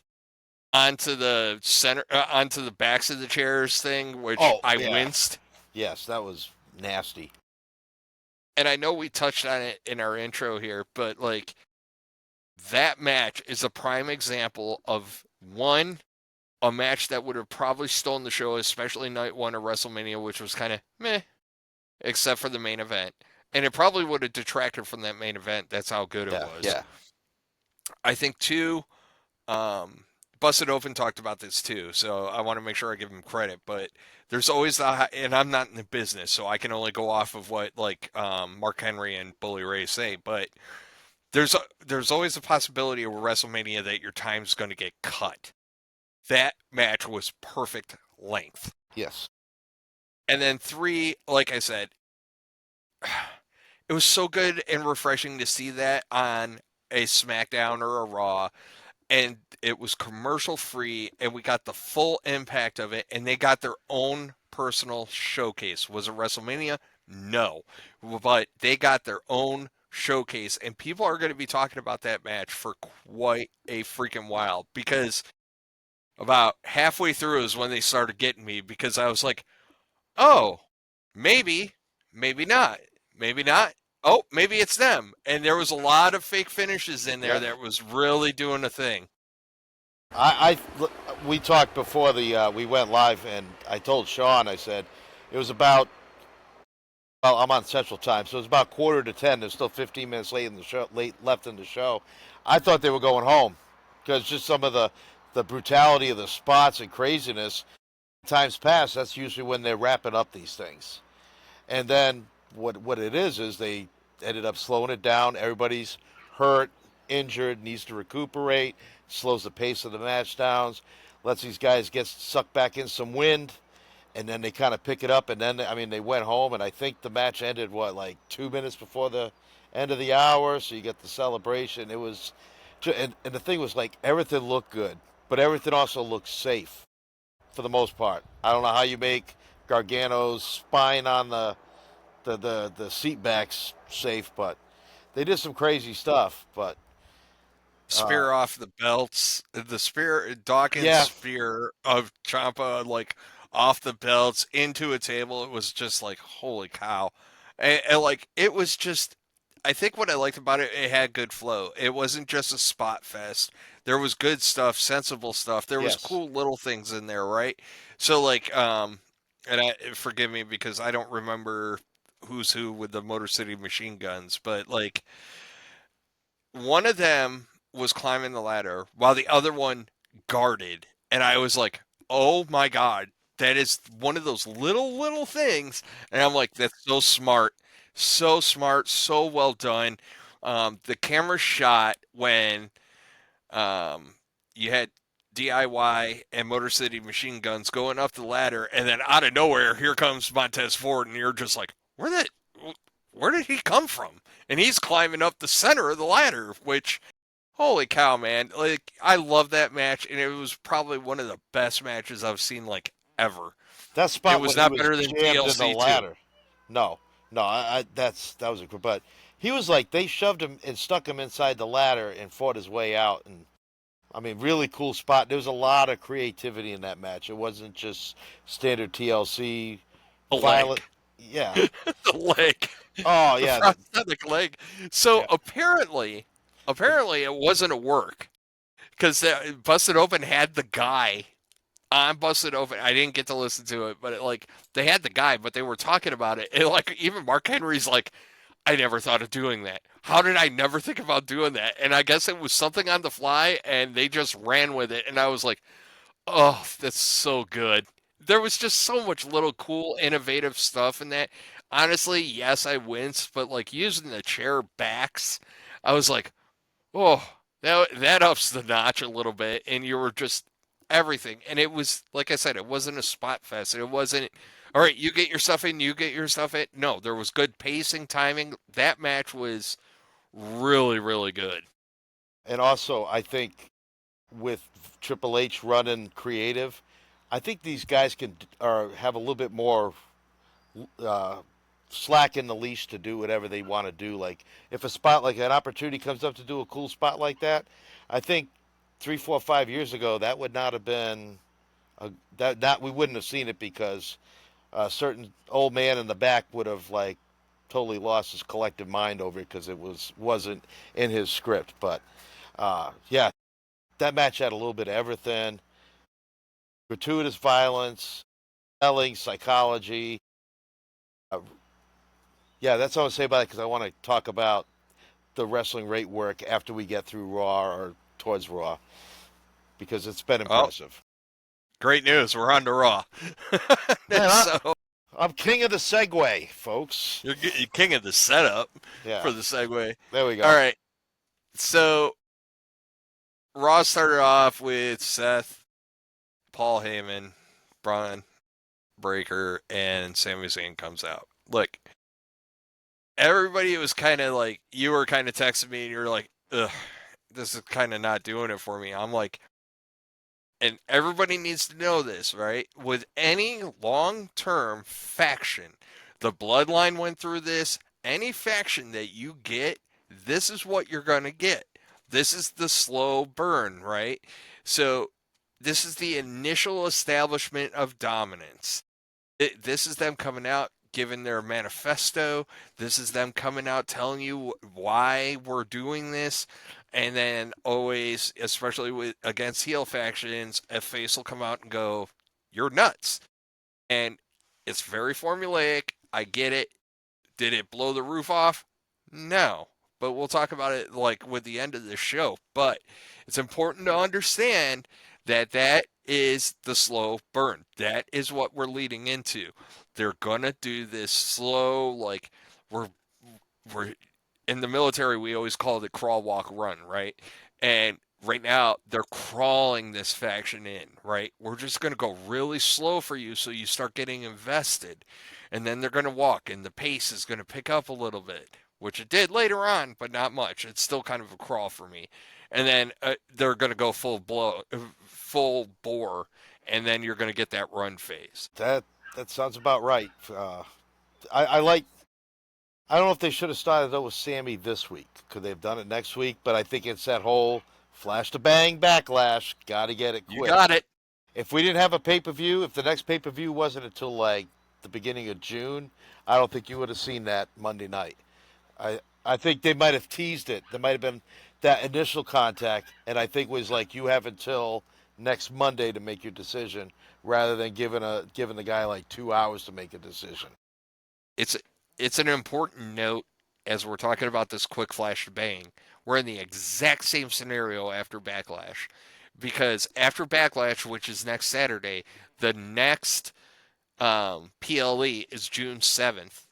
onto the center, onto the backs of the chairs thing, which Oh I yeah. winced. Yes, that was nasty. And I know we touched on it in our intro here, but like that match is a prime example of one, a match that would have probably stolen the show, especially night one of WrestleMania, which was kind of meh, except for the main event. And it probably would have detracted from that main event. That's how good it Yeah. was. Yeah. I think two, Um, Busted Open talked about this too, so I want to make sure I give him credit. But there's always and I'm not in the business, so I can only go off of what like Mark Henry and Bully Ray say. But there's always a possibility of WrestleMania that your time's going to get cut. That match was perfect length. Yes. And then three, like I said, it was so good and refreshing to see that on a SmackDown or a Raw, and it was commercial free, and we got the full impact of it, and they got their own personal showcase. Was it WrestleMania? No, but they got their own showcase, and people are going to be talking about that match for quite a freaking while, because about halfway through is when they started getting me, because I was like, oh, maybe, maybe not, maybe not. Oh, maybe it's them. And there was a lot of fake finishes in there Yeah. that was really doing a thing. We talked before we went live, and I told Sean. I said it was about. Well, I'm on Central Time, so it was about quarter to 10. There's still 15 minutes late in the show, late left in the show. I thought they were going home because just some of the brutality of the spots and craziness. Times past, that's usually when they're wrapping up these things. And then what it is they ended up slowing it down. Everybody's hurt, injured, needs to recuperate, slows the pace of the match down, lets these guys get sucked back in some wind, and then they kind of pick it up. And then I mean they went home, and I think the match ended what like 2 minutes before the end of the hour. So you get the celebration. It was, and the thing was like everything looked good, but everything also looked safe for the most part. I don't know how you make Gargano's spine on the seat backs safe, but they did some crazy stuff. But Uh, spear off the belts, the spear Dawkins yeah, spear of Champa like off the belts into a table. It was just like holy cow, and like it was just. I think what I liked about it, it had good flow. It wasn't just a spot fest. There was good stuff, sensible stuff. There was yes. cool little things in there, right? So like, and forgive me because I don't remember who's who with the Motor City Machine Guns, but like one of them was climbing the ladder while the other one guarded. And I was like, oh my God, that is one of those little things. And I'm like, that's so smart, so well done. The camera shot when um, you had DIY and Motor City Machine Guns going up the ladder, and then out of nowhere, here comes Montez Ford, and you're just like, where did he come from? And he's climbing up the center of the ladder, which, holy cow, man! Like, I love that match, and it was probably one of the best matches I've seen like ever. That It spot was when he not was better than jammed in the TLC two. ladder. No, no, that was a good. But he was like they shoved him and stuck him inside the ladder and fought his way out. And I mean, really cool spot. There was a lot of creativity in that match. It wasn't just standard TLC The violent. leg, Yeah. the leg, Oh the yeah. prosthetic leg. So Yeah. apparently, it wasn't a work because Busted Open had the guy on Busted Open. I didn't get to listen to it, but they had the guy, but they were talking about it. And like even Mark Henry's like, I never thought of doing that. How did I never think about doing that? And I guess it was something on the fly, and they just ran with it. And I was like, oh, that's so good. There was just so much little cool, innovative stuff in that. Honestly, yes, I winced, but like using the chair backs, I was like, oh, that ups the notch a little bit, and you were just everything. And it was like I said, it wasn't a spot fest. It wasn't all right. You get your stuff in, you get your stuff in. No, there was good pacing, timing. That match was really good. And also, I think with Triple H running creative, I think these guys can or have a little bit more uh, slack in the leash to do whatever they want to do. Like if a spot like an opportunity comes up to do a cool spot like that, I think 3, 4, 5 years ago that would not have been that we wouldn't have seen it because a certain old man in the back would have like totally lost his collective mind over it because wasn't in his script. But yeah, that match had a little bit of everything: gratuitous violence, selling, psychology. Uh, yeah, that's all I say about it because I want to talk about the wrestling rate work after we get through Raw or towards Raw because it's been Oh, impressive. great news. We're on to Raw. Man, So I'm king of the Segway, folks. you're king of the setup Yeah, for the segue. there we All go. right. So Raw started off with Seth, Paul Heyman, Braun Breaker, and Sami Zayn comes out. Look, everybody was kind of like, you were kind of texting me and you're like, ugh, this is kind of not doing it for me. I'm like, and everybody needs to know this, right? With any long term faction, the bloodline went through this. Any faction that you get, this is what you're going to get. This is the slow burn, right? So, this is the initial establishment of dominance. This is them coming out, giving their manifesto. This is them coming out, telling you why we're doing this. And then always, especially with against heel factions, a face will come out and go, "You're nuts." And it's very formulaic. I get it. Did it blow the roof off? No. But we'll talk about it like with the end of the show. But it's important to understand that that is the slow burn. That is what we're leading into. They're gonna do this slow, like we're we're in the military. We always call it crawl, walk, run, right? And right now they're crawling this faction in, right? We're just gonna go really slow for you, so you start getting invested, and then they're gonna walk, and the pace is gonna pick up a little bit, which it did later on, but not much. It's still kind of a crawl for me, and then they're gonna go full bore, and then you're gonna get that run phase. That sounds about right. I like. I don't know if they should have started though with Sammy this week. Could they have done it next week? But I think it's that whole Flash to bang, Backlash. Got to get it You quick. got it. If we didn't have a pay per view, if the next pay per view wasn't until like the beginning of June, I don't think you would have seen that Monday night. I think they might have teased it. There might have been that initial contact, and I think it was like you have until next Monday to make your decision, rather than giving the guy like 2 hours to make a decision. It's it's an important note as we're talking about this quick flash to bang. We're in the exact same scenario after Backlash. Because after Backlash, which is next Saturday, the next PLE is June 7th.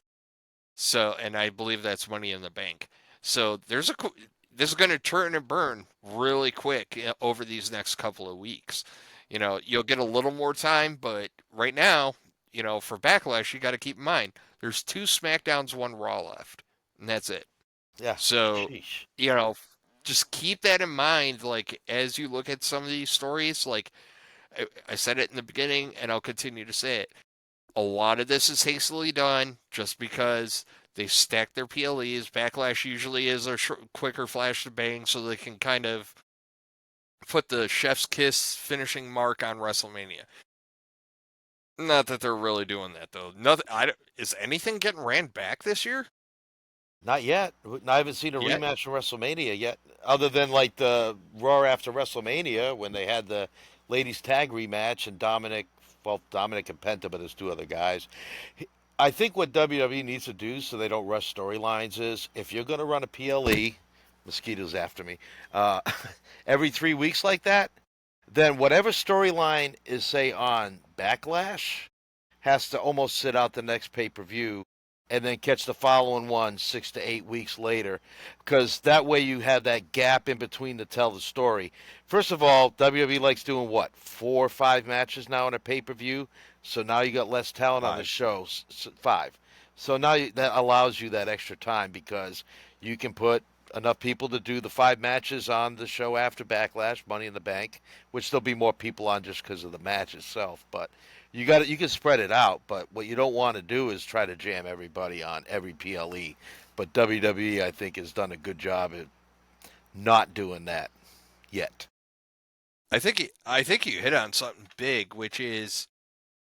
So, and I believe that's Money in the Bank. So this is going to turn and burn really quick over these next couple of weeks. You'll get a little more time, but right now, for Backlash, you got to keep in mind there's two SmackDowns, one Raw left, and that's it. Yeah. So, Sheesh. you know, just keep that in mind, like as you look at some of these stories. Like I said it in the beginning, and I'll continue to say it. A lot of this is hastily done just because they stack their PLEs. Backlash usually is a quicker flash to bang, so they can kind of put the chef's kiss finishing mark on WrestleMania. Not that they're really doing that though. Nothing. Is anything getting ran back this year? Not yet. I haven't seen a Yet? rematch from WrestleMania yet, other than like the Raw after WrestleMania when they had the ladies tag rematch and Dominic and Penta, but there's two other guys. I think what WWE needs to do so they don't rush storylines is if you're going to run a PLE, mosquitoes after me, uh, every 3 weeks like that, then whatever storyline is, say, on Backlash has to almost sit out the next pay per view and then catch the following one 6 to 8 weeks later. Because that way you have that gap in between to tell the story. First of all, WWE likes doing what? 4 or 5 matches now in a pay per view. So now you got less talent on the Five. show. Five. So now that allows you that extra time because you can put enough people to do the 5 matches on the show after Backlash, Money in the Bank, which there'll be more people on just because of the match itself. But you can spread it out, but what you don't want to do is try to jam everybody on every PLE. But WWE, I think, has done a good job at not doing that yet. I think you hit on something big, which is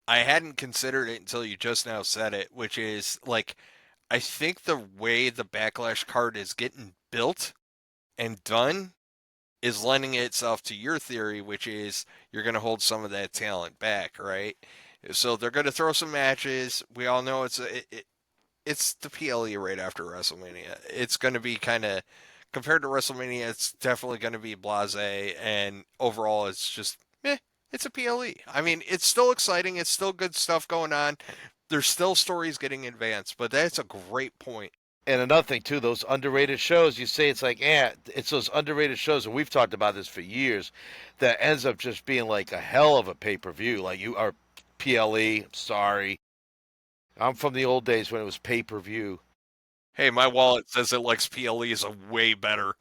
I hadn't considered it until you just now said it, which is like I think the way the Backlash card is getting built and done is lending itself to your theory, which is you're going to hold some of that talent back, right? So they're going to throw some matches. We all know it's the PLE right after WrestleMania. It's going to be kind of compared to WrestleMania. It's definitely going to be blasé, and overall, it's just it's a PLE. I mean, it's still exciting. It's still good stuff going on. There's still stories getting advanced, but that's a great point. And another thing too, those underrated shows. You say it's like, it's those underrated shows, and we've talked about this for years. That ends up just being like a hell of a pay per view. Like you are PLE. Sorry, I'm from the old days when it was pay per view. Hey, my wallet says it likes PLEs a way better.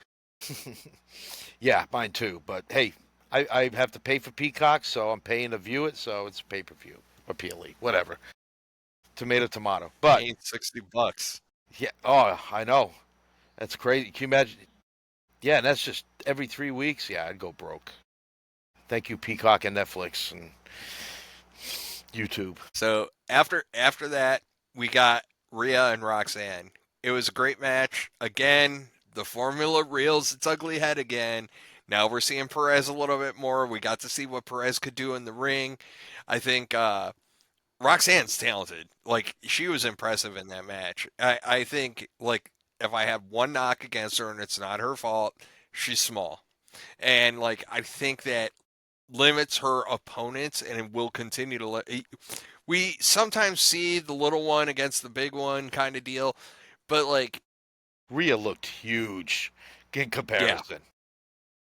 Yeah, mine too. But hey, I have to pay for Peacock, so I'm paying to view it, so it's pay per view or PLE, whatever. Tomato, tomato. But Paying $60. yeah, oh, I know. That's crazy. Can you imagine? Yeah, and that's just every 3 weeks. Yeah, I'd go broke. Thank you, Peacock and Netflix and YouTube. So after that, we got Rhea and Roxanne. It was a great match. Again, the formula reels its ugly head again. Now we're seeing Perez a little bit more. We got to see what Perez could do in the ring. I think Roxanne's talented. Like she was impressive in that match. I think like if I have one knock against her and it's not her fault, she's small. And like I think that limits her opponents and it will continue to we sometimes see the little one against the big one kind of deal, but like Rhea looked huge in yeah. comparison.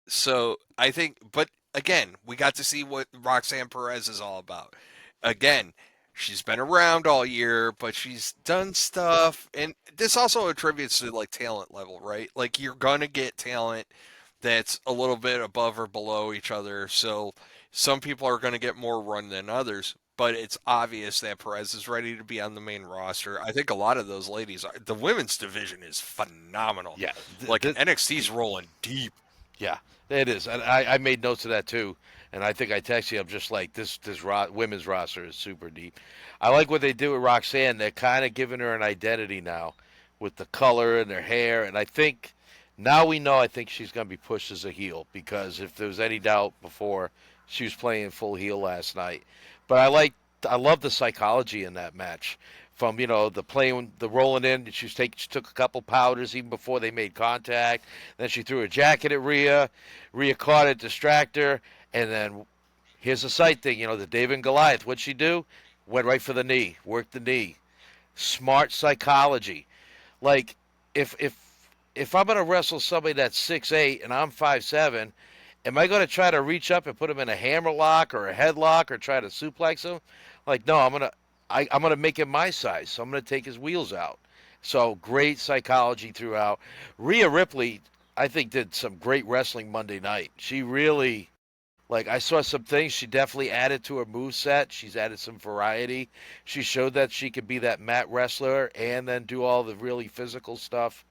So I think but again, we got to see what Roxanne Perez is all about. Again, she's been around all year, but she's done stuff and this also attributes to like talent level, right? Like you're going to get talent that's a little bit above or below each other. So some people are going to get more run than others, but it's obvious that Perez is ready to be on the main roster. I think a lot of those ladies are. The women's division is phenomenal. Yeah, Like NXT's rolling deep. Yeah, it is. And I made notes of that too. And I think I texted you. I'm just like this women's roster is super deep. I like what they do with Roxanne. They're kind of giving her an identity now with the color and her hair. And I think now we know. I think she's going to be pushed as a heel because if there was any doubt before, she was playing full heel last night. But I love the psychology in that match. From the playing, the rolling in, she took a couple powders even before they made contact. Then she threw a jacket at Rhea. Rhea caught it, distracted her, and then here's the sight thing. The David and Goliath. What'd she do? Went right for the knee. Worked the knee. Smart psychology. Like if I'm gonna wrestle somebody that's 6'8" and I'm 5'7", am I gonna try to reach up and put him in a hammer lock or a headlock or try to suplex him? Like no, I'm gonna make him my size. So I'm gonna take his wheels out. So great psychology throughout. Rhea Ripley, I think, did some great wrestling Monday night. She really, like, I saw some things she definitely added to her move set. She's added some variety. She showed that she could be that mat wrestler and then do all the really physical stuff.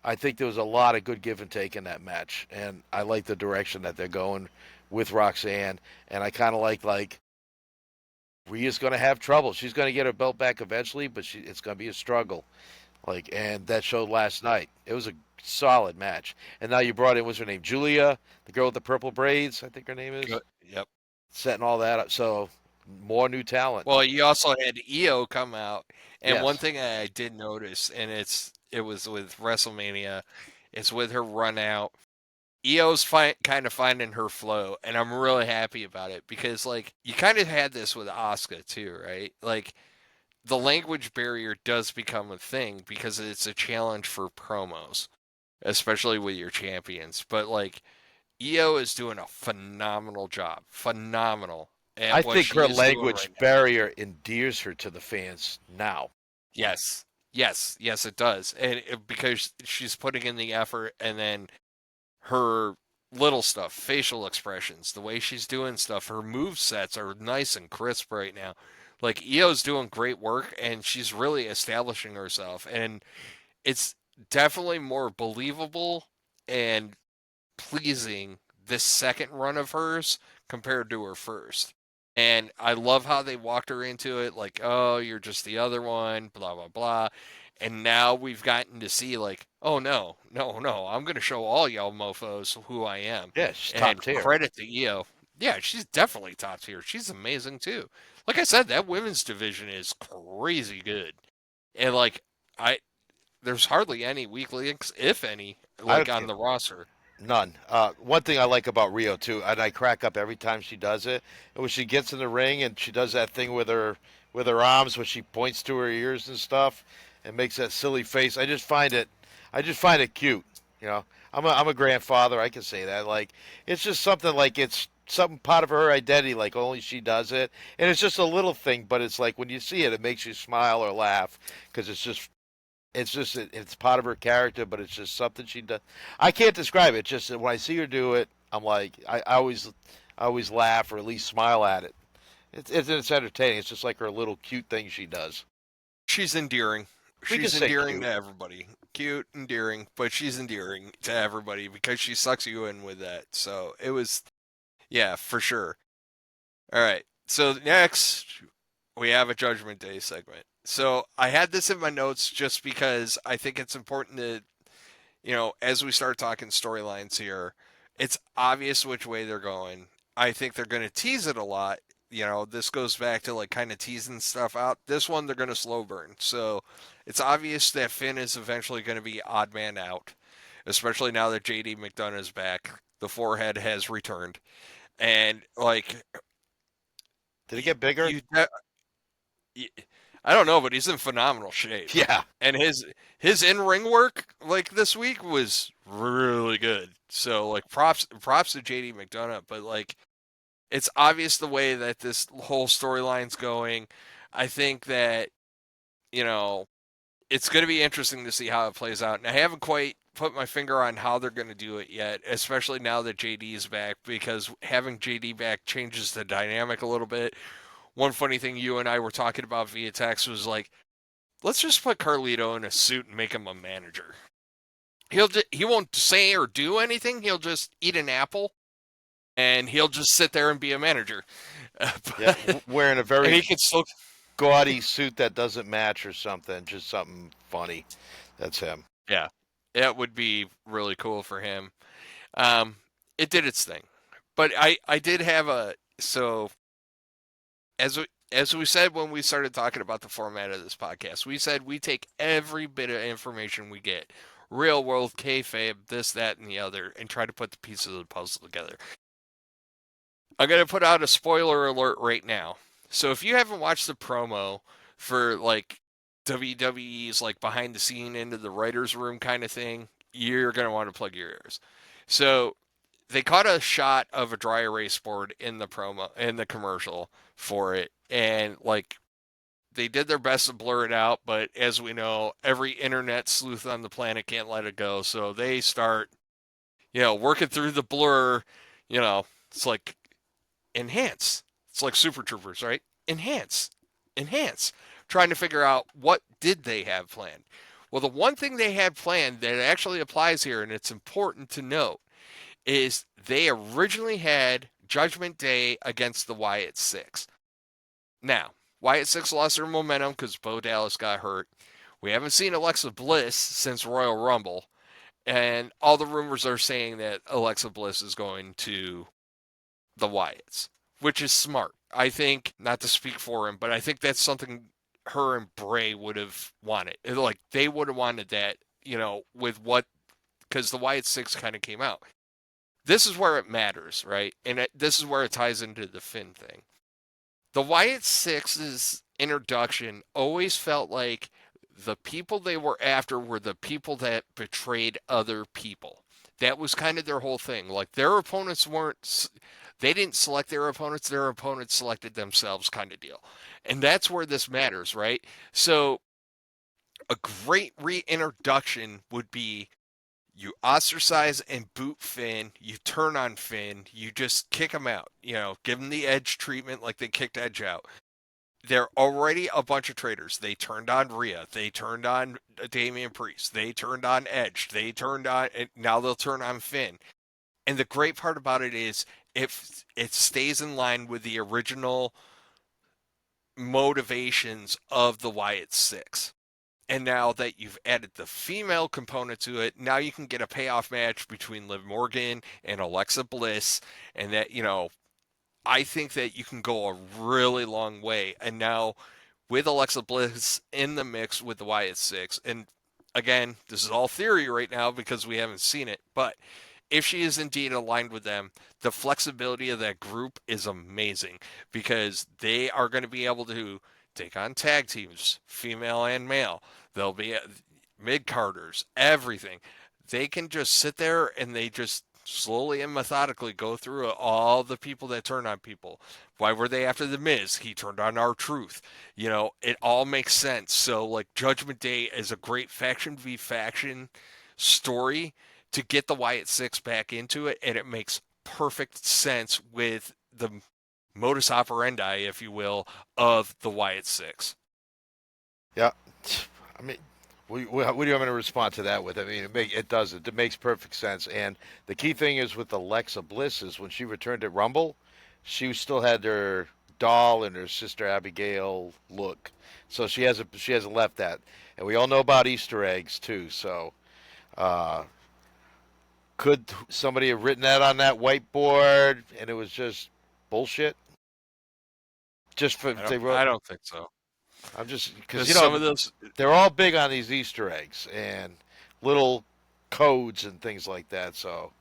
I think there was a lot of good give and take in that match, and I like the direction that they're going with Roxanne. And I kind of like Rhea's going to have trouble. She's going to get her belt back eventually, but it's going to be a struggle. And that showed last night. It was a solid match. And now you brought in, what's her name? Julia, the girl with the purple braids, I think her name is. Yep. Setting all that up. So more new talent. Well, you also had EO come out, and one Yes. thing I did notice, and it was with WrestleMania, it's with her run out. EO's kind of finding her flow, and I'm really happy about it because like you kind of had this with Asuka too, right? Like the language barrier does become a thing because it's a challenge for promos, especially with your champions. But like EO is doing a phenomenal job, phenomenal I at what think she her is doing right language now. barrier endears her to the fans now. Yes. Yes, it does. Because she's putting in the effort and then her little stuff, facial expressions, the way she's doing stuff, her move sets are nice and crisp right now. Like Io's doing great work and she's really establishing herself and it's definitely more believable and pleasing this second run of hers compared to her first. And I love how they walked her into it like, oh, you're just the other one, blah, blah, blah. And now we've gotten to see, like, oh, no, I'm going to show all y'all mofos who I am. Yeah, she's top And tier. credit to Io. Yeah, she's definitely top tier. She's amazing, too. Like I said, that women's division is crazy good. And, like, I, there's hardly any weak links, if any, I like on the roster. None. One thing I like about Rio too, and I crack up every time she does it, and when she gets in the ring and she does that thing with her arms, when she points to her ears and stuff, and makes that silly face. I just find it cute. I'm a grandfather. I can say that. Like, it's just something like it's something part of her identity. Like only she does it, and it's just a little thing, but it's like when you see it, it makes you smile or laugh because it's part of her character, but it's just something she does. I can't describe it. Just that when I see her do it, I'm like, I always laugh or at least smile at it. It's entertaining. It's just like her little cute thing she does. She's endearing. We can She's say endearing cute. to everybody. Cute, endearing, but she's endearing to everybody because she sucks you in with that. So it was, yeah, for sure. All right. So next, we have a Judgment Day segment. So I had this in my notes just because I think it's important to, as we start talking storylines here, it's obvious which way they're going. I think they're going to tease it a lot. This goes back to like kind of teasing stuff out. This one they're going to slow burn. So it's obvious that Finn is eventually going to be odd man out, especially now that JD McDonough is back. The forehead has returned. And like Did it get bigger? you, I don't know, but he's in phenomenal shape. Yeah. And his in-ring work like this week was really good. So like props to JD McDonough, but like it's obvious the way that this whole storyline's going. I think that, you know, it's going to be interesting to see how it plays out. And I haven't quite put my finger on how they're going to do it yet, especially now that JD is back, because having JD back changes the dynamic a little bit. One funny thing you and I were talking about via text was like, let's just put Carlito in a suit and make him a manager. he won't say or do anything. He'll just eat an apple and he'll just sit there and be a manager. Yeah, But, wearing a and very he can still, gaudy suit that doesn't match or something, just something funny. That's him. yeah, that would be really cool for him. Um, it did its thing, but I did have a so as we said when we started talking about the format of this podcast, we said we take every bit of information we get, real world, kayfabe, this, that, and the other, and try to put the pieces of the puzzle together. I'm gonna put out a spoiler alert right now. So if you haven't watched the promo for like WWE's like behind the scene into the writers room kind of thing, you're gonna want to plug your ears. So they caught a shot of a dry erase board in the promo in the commercial for it, and like they did their best to blur it out, but as we know, every internet sleuth on the planet can't let it go, so they start, working through the blur. It's like enhance. It's like Super Troopers, right? Enhance, enhance. Trying to figure out what did they have planned. Well, the one thing they had planned that actually applies here, and it's important to note, is they originally had Judgment Day against the Wyatt Six. Now, Wyatt Six lost their momentum because Bo Dallas got hurt. We haven't seen Alexa Bliss since Royal Rumble, and all the rumors are saying that Alexa Bliss is going to the Wyatts, which is smart. I think, not to speak for him, but I think that's something her and Bray would have wanted. Like, they would have wanted that, with what, because the Wyatt Six kind of came out. This is where it matters, right? And this is where it ties into the Finn thing. The Wyatt Six's introduction always felt like the people they were after were the people that betrayed other people. That was kind of their whole thing. Like their opponents weren't, they didn't select their opponents selected themselves, kind of deal. And that's where this matters, right? So a great reintroduction would be you ostracize and boot Finn, you turn on Finn, you just kick him out, give him the Edge treatment like they kicked Edge out. They're already a bunch of traitors. They turned on Rhea. They turned on Damian Priest. They turned on Edge. They turned on, and now they'll turn on Finn. And the great part about it is if it stays in line with the original motivations of the Wyatt Six. And now that you've added the female component to it, now you can get a payoff match between Liv Morgan and Alexa Bliss. And that, I think that you can go a really long way. And now with Alexa Bliss in the mix with the Wyatt Six, and again, this is all theory right now because we haven't seen it, but if she is indeed aligned with them, the flexibility of that group is amazing because they are going to be able to take on tag teams, female and male. They'll be mid carders, everything. They can just sit there and they just slowly and methodically go through all the people that turn on people. Why were they after the Miz? He turned on R-Truth. It all makes sense. So like Judgment Day is a great faction v faction story to get the Wyatt Six back into it, and it makes perfect sense with the modus operandi, if you will, of the Wyatt Six. Yeah, I mean, what do you want me to respond to that with? I mean, it does. It makes perfect sense. And the key thing is with Alexa Bliss is when she returned at Rumble, she still had her doll and her sister Abigail look. So she hasn't left that. And we all know about Easter eggs too. So uh, could somebody have written that on that whiteboard and it was just bullshit? Just for they wrote. I don't think so. I'm just because Because some of those, they're all big on these Easter eggs and little codes and things like that. So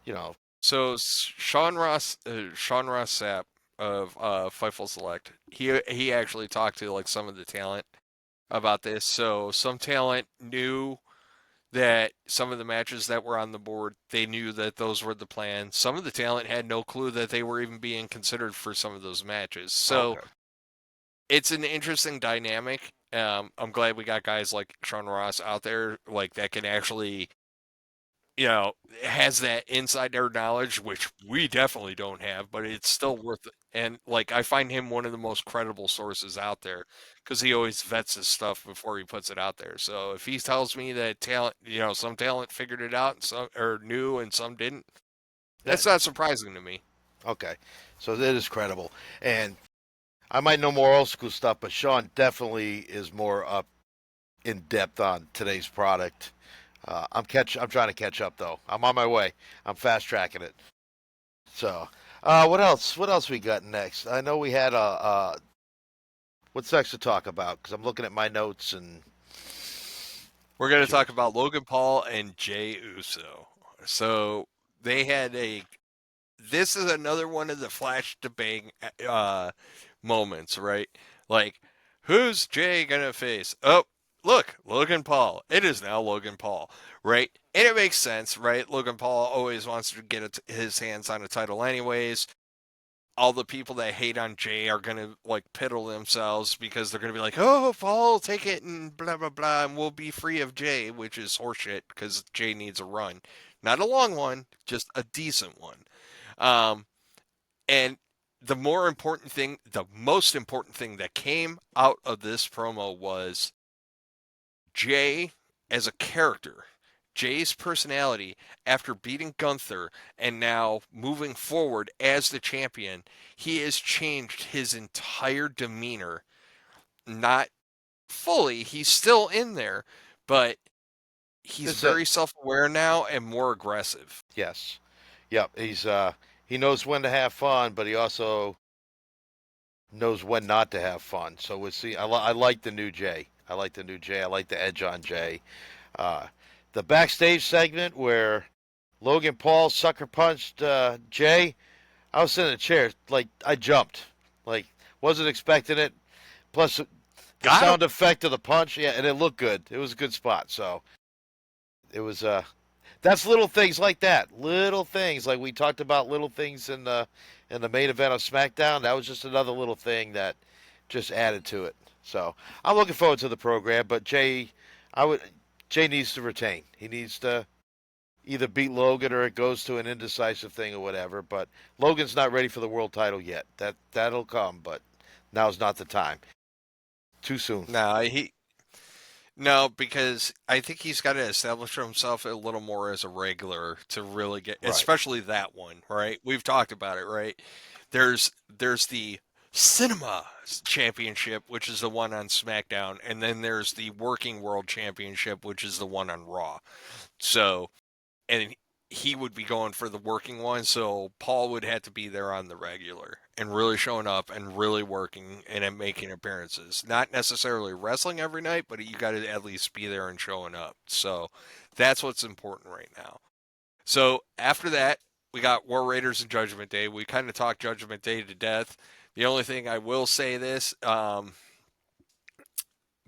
you know, so Sean Ross Sapp of Fightful Select, he actually talked to like some of the talent about this. So some talent knew that some of the matches that were on the board, they knew that those were the plan. Some of the talent had no clue that they were even being considered for some of those matches. So okay, it's an interesting dynamic. I'm glad we got guys like Sean Ross out there, like that can actually, has that insider knowledge, which we definitely don't have, but it's still worth it. And like, I find him one of the most credible sources out there because he always vets his stuff before he puts it out there. So if he tells me that talent, some talent figured it out and some or knew and some didn't, Yeah. that's not surprising to me. Okay. So it is credible. And I might know more old school stuff, but Sean definitely is more up in depth on today's product. I'm trying to catch up though. I'm on my way. I'm fast tracking it. So, what else? What else we got next? I know we had what's next to talk about? Because I'm looking at my notes and We're going to talk about Logan Paul and Jay Uso. So they had a this is another one of the flash to bang moments, right? Like, who's Jay gonna face? Oh, look, Logan Paul. It is now Logan Paul, right? And it makes sense, right? Logan Paul always wants to get his hands on a title, anyways. All the people that hate on Jay are gonna like piddle themselves because they're gonna be like, "Oh, Paul, take it and blah blah blah, and we'll be free of Jay," which is horseshit because Jay needs a run, not a long one, just a decent one. Um, and the most important thing that came out of this promo was Jay as a character. Jay's personality after beating Gunther and now moving forward as the champion, he has changed his entire demeanor. Not fully, he's still in there, but he's this very self aware now and more aggressive. yes, yep. He knows when to have fun, but he also knows when not to have fun. So we'll see. I like the new Jay. I like the new Jay. I like the edge on Jay. Uh, the backstage segment where Logan Paul sucker punched Jay. I was sitting in a chair, like I jumped, like wasn't expecting it. Plus the Got him. sound effect of the punch, yeah, and it looked good. It was a good spot. So it was that's little things like that. Little things like we talked about little things in the main event of SmackDown. That was just another little thing that just added to it. So I'm looking forward to the program. But I would Jay needs to retain. He needs to either beat Logan or it goes to an indecisive thing or whatever. But Logan's not ready for the world title yet. That'll come, but now's not the time. Too soon. No, no, because I think he's got to establish himself a little more as a regular to really get, Right. especially that one, right? We've talked about it, right? There's the Cinema Championship, which is the one on SmackDown, and then there's the Working World Championship, which is the one on Raw. So, and he would be going for the working one, so Paul would have to be there on the regular and really showing up and really working and making appearances. Not necessarily wrestling every night, but you got to at least be there and showing up. So that's what's important right now. So after that, we got War Raiders and Judgment Day. We kind of talked Judgment Day to death. The only thing I will say this,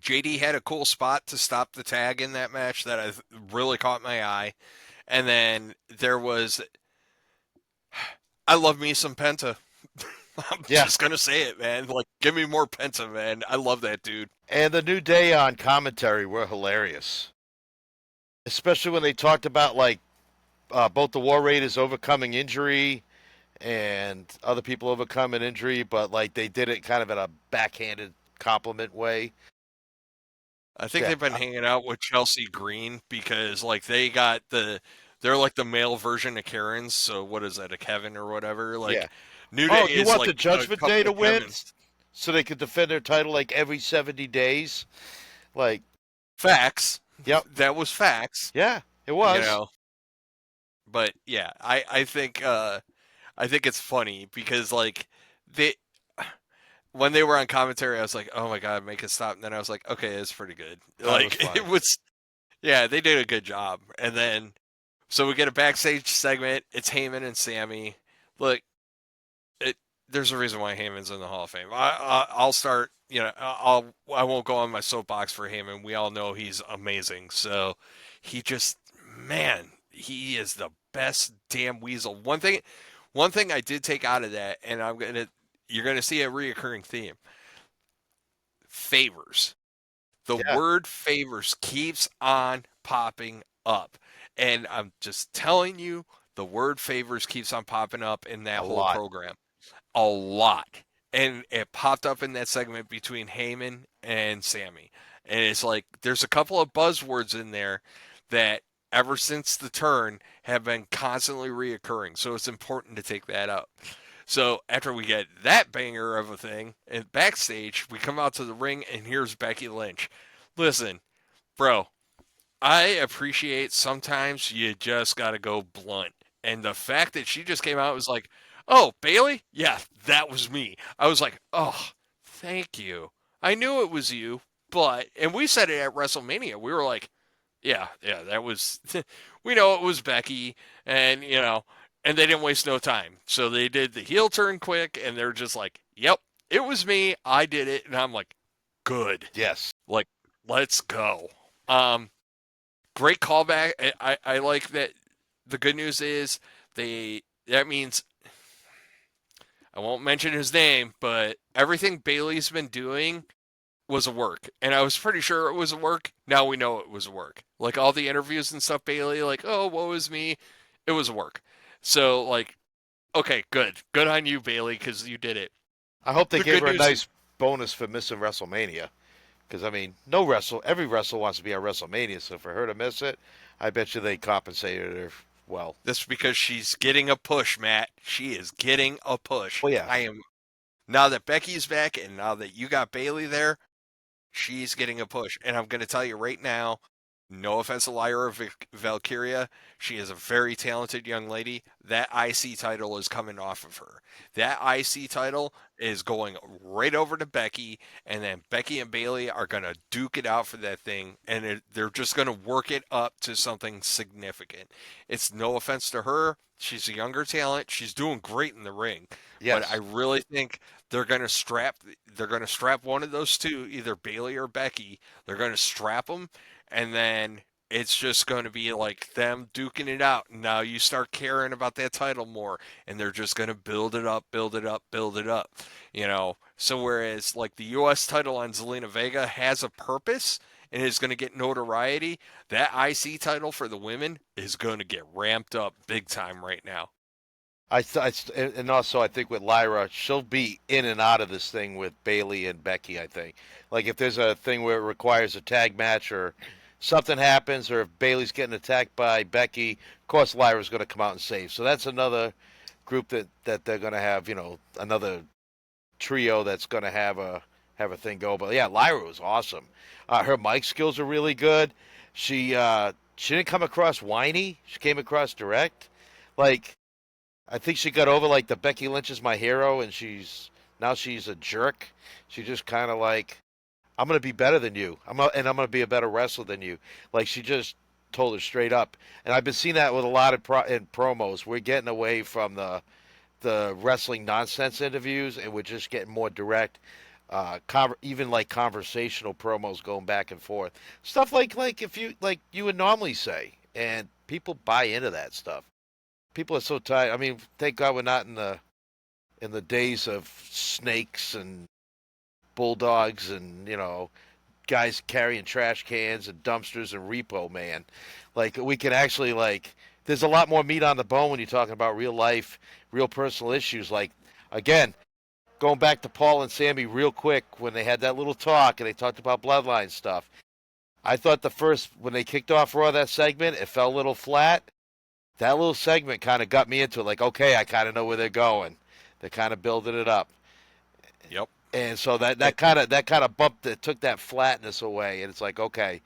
JD had a cool spot to stop the tag in that match that I really caught my eye. And then there was, I love me some Penta. I'm Yeah. just gonna say it, man. Like, give me more Penta, man. I love that dude. And the New Day on commentary were hilarious, especially when they talked about like both the War Raiders overcoming injury and other people overcoming injury, but like they did it kind of in a backhanded compliment way. I think Yeah, they've been hanging out with Chelsea Green because like they're like the male version of Karens. So what is that, a Kevin or whatever? yeah. Like New Day Oh, you is want the like a Judgment Day couple to of win Kevins. so they could defend their title like every 70 days? Like, Facts. yep, That was facts. yeah, it You was. know. But yeah, I think it's funny because like they when they were on commentary, I was like, oh my god, make it stop. And then I was like, okay, it's pretty good. That was Like funny. it was, yeah, they did a good job. And then so we get a backstage segment. It's Heyman and Sammy. Look, it, there's a reason why Heyman's in the Hall of Fame. I'll start. I won't go on my soapbox for Heyman. We all know he's amazing. So he just, man, he is the best damn weasel. One thing I did take out of that, and you're gonna see a reoccurring theme: favors. The Yeah, word favors keeps on popping up. And I'm just telling you, the word favors keeps on popping up in that A whole lot. program. A lot. And it popped up in that segment between Heyman and Sammy. And it's like there's a couple of buzzwords in there that ever since the turn have been constantly reoccurring. So it's important to take that up. So after we get that banger of a thing, and backstage, we come out to the ring and here's Becky Lynch. Listen, bro, I appreciate sometimes you just got to go blunt. And the fact that she just came out was like, "Oh, Bailey? Yeah, that was me." I was like, "Oh, thank you. I knew it was you, but," and we said it at WrestleMania. We were like, "Yeah, yeah, that was we know it was Becky." And, and they didn't waste no time. So they did the heel turn quick and they're just like, "Yep, it was me. I did it." And I'm like, "Good. Yes. Like, let's go." Um Great callback. I like that. The good news is that means I won't mention his name, but everything Bailey's been doing was a work, and I was pretty sure it was a work. Now we know it was a work. Like all the interviews and stuff, Bailey, like, "Oh, woe is me," it was a work. So like, okay, good on you, Bailey, because you did it. I hope they The gave good her a news, nice bonus for missing WrestleMania. Because I mean, every wrestler wants to be on WrestleMania. So for her to miss it, I bet you they compensated her well. that's because she's getting a push, Matt. She is getting a push. Well, yeah, I am now that Becky's back, and now that you got Bailey there. She's getting a push. And I'm going to tell you right now, no offense to Lyra Valkyria, she is a very talented young lady. That IC title is coming off of her. That IC title is going right over to Becky, and then Becky and Bailey are going to duke it out for that thing, and they're just going to work it up to something significant. It's no offense to her. She's a younger talent. She's doing great in the ring, but I yes. really think they're going to strap one of those two, either Bailey or Becky. They're going to strap them, and then it's just going to be like them duking it out. Now you start caring about that title more, and they're just going to build it up, build it up, build it up. So whereas like the U.S. title on Zelina Vega has a purpose and is going to get notoriety, that IC title for the women is going to get ramped up big time right now. And also I think with Lyra, she'll be in and out of this thing with Bailey and Becky. I think, like if there's a thing where it requires a tag match or something happens, or if Bailey's getting attacked by Becky, of course Lyra's going to come out and save. So that's another group that they're going to have. Another trio that's going to have a thing go. But yeah, Lyra was awesome. Her mic skills are really good. She didn't come across whiny. She came across direct. Like I think she got over like the Becky Lynch is my hero, and she's a jerk. She just kind of like I'm gonna be better than you. And I'm gonna be a better wrestler than you. Like she just told her straight up. And I've been seeing that with a lot of in promos. We're getting away from the wrestling nonsense interviews, and we're just getting more direct. Even like conversational promos going back and forth, stuff like if you like you would normally say, and people buy into that stuff. People are so tired. I mean, thank God we're not in the days of snakes and bulldogs and guys carrying trash cans and dumpsters and repo man. Like we can actually like. There's a lot more meat on the bone when you're talking about real life, real personal issues. Like again, going back to Paul and Sammy real quick when they had that little talk and they talked about bloodline stuff. I thought the first when they kicked off Raw that segment, it fell a little flat. That little segment kind of got me into it. Like, okay, I kind of know where they're going. They're kind of building it up, Yep. and so that And, that kind of that kind of bumped it, took that flatness away, and it's like, okay,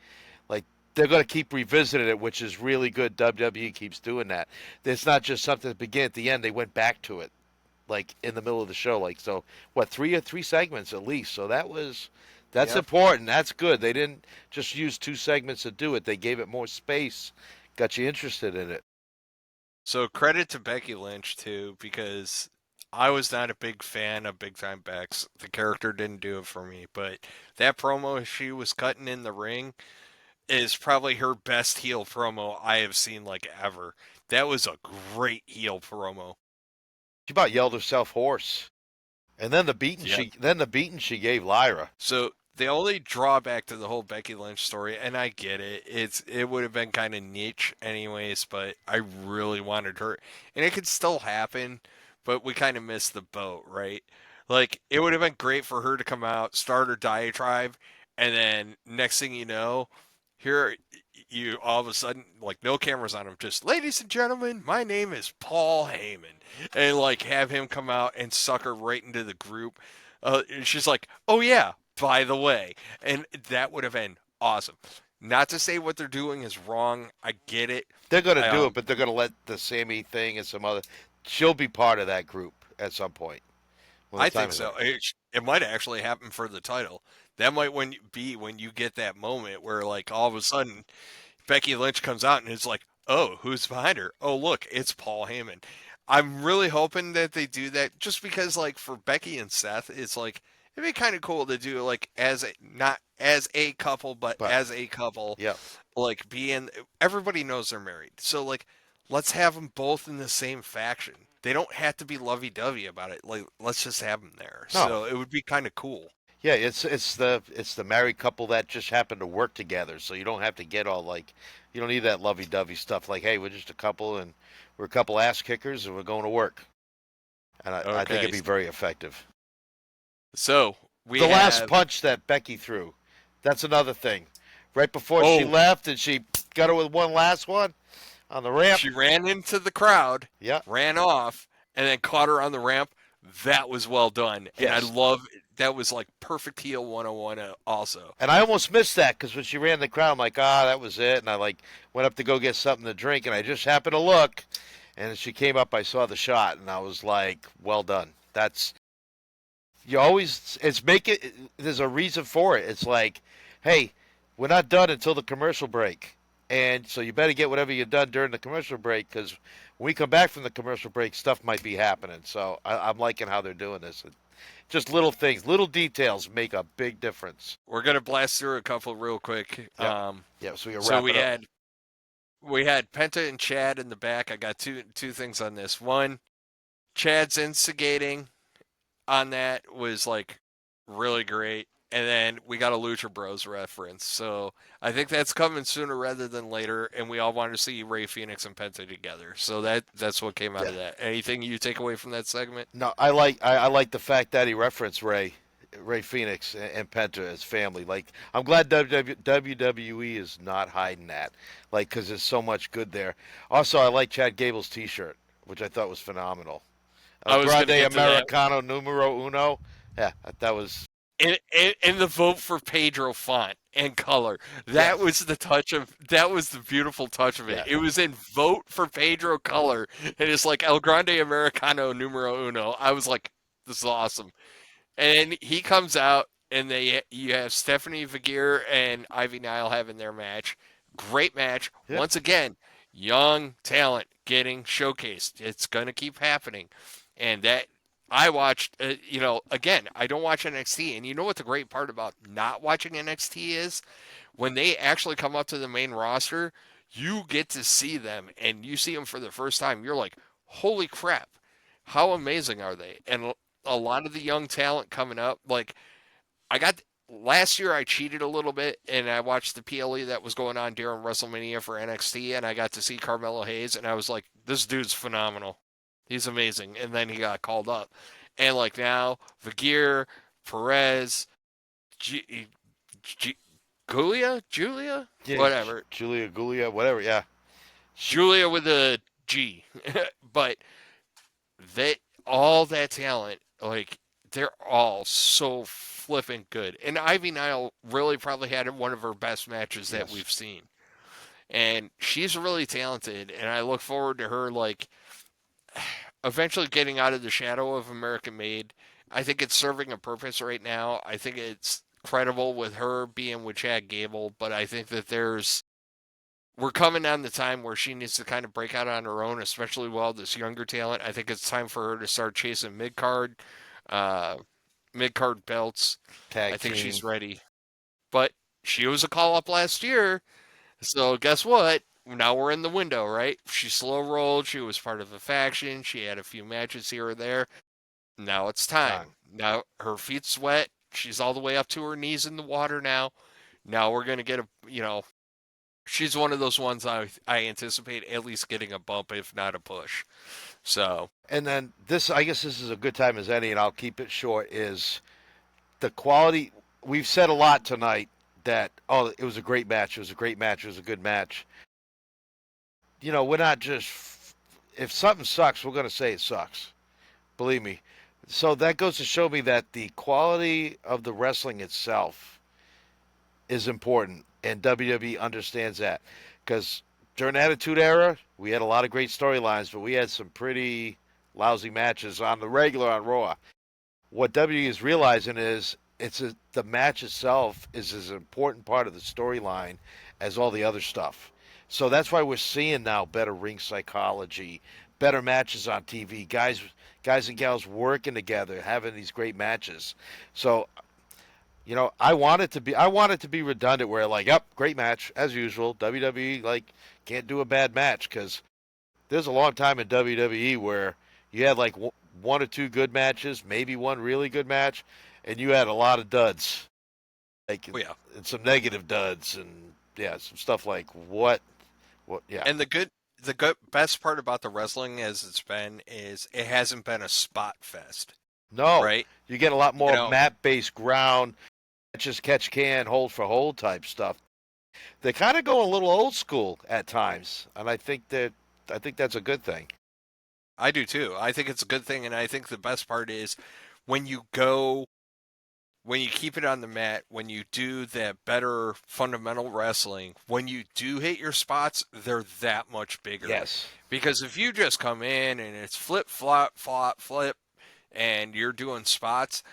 like they're going to keep revisiting it, which is really good. WWE keeps doing that. It's not just something that began at the end. They went back to it, like in the middle of the show. Like so, what three segments at least. So that's yep. important. That's good. They didn't just use two segments to do it. They gave it more space, got you interested in it. So credit to Becky Lynch too, because I was not a big fan of Big Time Bex. The character didn't do it for me, but that promo she was cutting in the ring is probably her best heel promo I have seen like ever. That was a great heel promo. She about yelled herself hoarse. And then Yeah. the beating she gave Lyra. So The only drawback to the whole Becky Lynch story, and I get it, it would have been kind of niche anyways, but I really wanted her, and it could still happen, but we kind of missed the boat, right? Like it would have been great for her to come out, start her diatribe, and then next thing you know, here you all of a sudden like no cameras on him, just ladies and gentlemen, my name is Paul Heyman, and like have him come out and suck her right into the group. And she's like, "Oh yeah, by the way," and that would have been awesome. Not to say what they're doing is wrong. I get it. They're going to do it, Um, but they're going to let the Sammy thing and some other. She'll be part of that group at some point when the I time think is so. right. It might actually happen for the title. That might be when you get that moment where like all of a sudden Becky Lynch comes out and it's like, oh, who's behind her? Oh, look, it's Paul Heyman. I'm really hoping that they do that just because, like, for Becky and Seth, it's like, it'd be kind of cool to do, like, not as a couple, but But as a couple, yeah, like, everybody knows they're married. So, like, let's have them both in the same faction. They don't have to be lovey dovey about it. Like, let's just have them there. no, So it would be kind of cool. yeah, it's the married couple that just happen to work together, so you don't have to get all like, you don't need that lovey dovey stuff. Like, hey, we're just a couple and we're a couple ass kickers and we're going to work. And I think it'd Okay. be very effective. So we The last have, punch that Becky threw, that's another thing. Right before she oh, left, and she got her with one last one on the ramp. she ran into the crowd, Yeah, ran off, and then caught her on the ramp. That was well done. And I yes. love that was like perfect heel 101 also. And I almost missed that because when she ran the crowd, I'm like, that was it. And I like went up to go get something to drink, and I just happened to look, and as she came up, I saw the shot, and I was like, well done. That's you always it's make it. There's a reason for it. It's like, hey, we're not done until the commercial break, and so you better get whatever you've done during the commercial break because when we come back from the commercial break, stuff might be happening. So I'm liking how they're doing this. Just little things, little details make a big difference. We're gonna blast through a couple real quick. Yep. Yeah, so we can So wrap it up. we had Penta and Chad in the back. I got two things on this. One, Chad's instigating on that was like really great. And then we got a Lucha Bros reference. So I think that's coming sooner rather than later. And we all want to see Ray Phoenix and Penta together. So that's what came out Yeah. of that. Anything you take away from that segment? No, I like the fact that he referenced Ray Phoenix and Penta as family. Like I'm glad WWE is not hiding that, like because there's so much good there. Also, I like Chad Gable's T-shirt, which I thought was phenomenal. El I was going Grande to get to that. Americano Numero Uno. Yeah, that was In the vote for Pedro font and color. yes, That was the beautiful touch of it. yeah, It was in vote for Pedro color. And it's like El Grande Americano numero uno. I was like, this is awesome. And he comes out, and you have Stephanie Vigir and Ivy Nile having their match. Great match. yeah. Once again, young talent getting showcased. It's going to keep happening. And that I watched, again, I don't watch NXT. And you know what the great part about not watching NXT is? When they actually come up to the main roster, you get to see them and you see them for the first time. You're like, holy crap, how amazing are they? And a lot of the young talent coming up. Like I got last year, I cheated a little bit and I watched the PLE that was going on during WrestleMania for NXT, and I got to see Carmelo Hayes, and I was like, this dude's phenomenal. He's amazing. And then he got called up, and like now, Vigir, Perez, G- G- Julia, Yeah, whatever, Julia Gulia, whatever. Yeah, Julia with a G, but they all that talent, like they're all so flipping good. And Ivy Nile really probably had one of her best matches that yes, we've seen. And she's really talented, and I look forward to her like eventually getting out of the shadow of American Made. I think it's serving a purpose right now. I think it's credible with her being with Chad Gable, but I think that we're coming on the time where she needs to kind of break out on her own, especially while this younger talent. I think it's time for her to start chasing uh, mid card belts. I tag think she's team. ready. But she was a call up last year, so guess what? Now we're in the window, right? She slow rolled. She was part of a faction. She had a few matches here or there. Now it's time. Time. Now her feet's wet. She's all the way up to her knees in the water now. Now we're gonna get she's one of those ones I anticipate at least getting a bump, if not a push. So And then this, I guess this is a good time as any, and I'll keep it short, is the quality. We've said a lot tonight that, oh, it was a great match. It was a great match. It was a good match. We're not just, if something sucks, we're going to say it sucks. Believe me. So that goes to show me that the quality of the wrestling itself is important, and WWE understands that. Because during the Attitude Era, we had a lot of great storylines, but we had some pretty lousy matches on the regular on Raw. What WWE is realizing is the match itself is as important part of the storyline as all the other stuff. So that's why we're seeing now better ring psychology, better matches on TV, guys and gals working together, having these great matches. So I want it to be redundant where like, yep, great match as usual. WWE like can't do a bad match because there's a long time in WWE where you had like one or two good matches, maybe one really good match, and you had a lot of duds, like yeah. and some negative duds, and yeah, some stuff like what, yeah, And the good best part about the wrestling as it's been is it hasn't been a spot fest, no, right? you get a lot You more know, map-based ground, just catch can, hold for hold type stuff. They kind of go a little old school at times, and I think that's a good thing. I do too. I think it's a good thing, and I think the best part is when you go when you keep it on the mat, when you do that better fundamental wrestling, when you do hit your spots, they're that much bigger. Yes, Because if you just come in and it's flip, flop, flop, flip, and you're doing spots,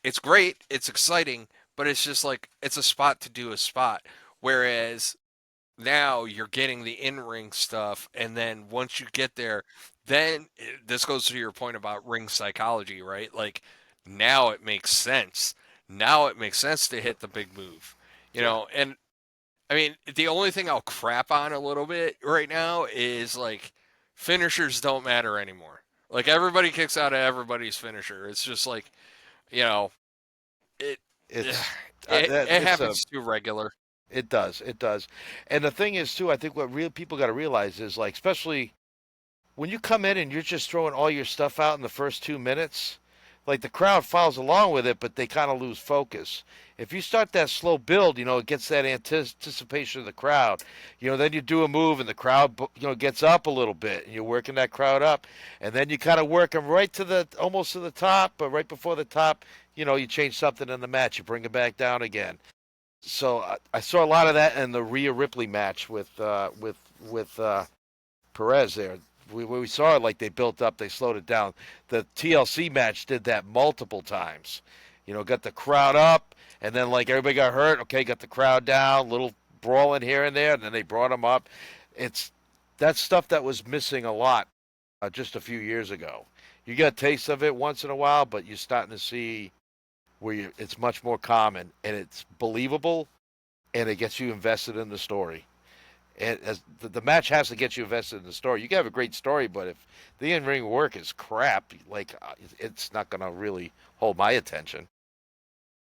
it's great, it's exciting, but it's just like it's a spot to do a spot. Whereas now you're getting the in-ring stuff, and then once you get there, then this goes to your point about ring psychology, right? Like now it makes sense. Now it makes sense to hit the big move, yeah, and I mean the only thing I'll crap on a little bit right now is like finishers don't matter anymore. Like everybody kicks out of everybody's finisher. It's just like you know it it's it it's a happens too regular. It does. It does. And the thing is, too, I think what real people got to realize is, like, especially when you come in and you're just throwing all your stuff out in the first 2 minutes, like the crowd follows along with it, but they kind of lose focus. If you start that slow build, it gets that anticipation of the crowd. Then you do a move and the crowd, gets up a little bit, and you're working that crowd up, and then you kind of work them right to almost to the top, but right before the top, you change something in the match, you bring it back down again. So I saw a lot of that in the Rhea Ripley match with Perez there. We saw it like they built up, they slowed it down. The TLC match did that multiple times. Got the crowd up, and then like everybody got hurt. Okay, got the crowd down, little brawling here and there, and then they brought them up. It's that stuff that was missing a lot just a few years ago. You get a taste of it once in a while, but you're starting to see where it's much more common and it's believable and it gets you invested in the story. And as the match has to get you invested in the story. You can have a great story, but if the in-ring work is crap, like it's not going to really hold my attention.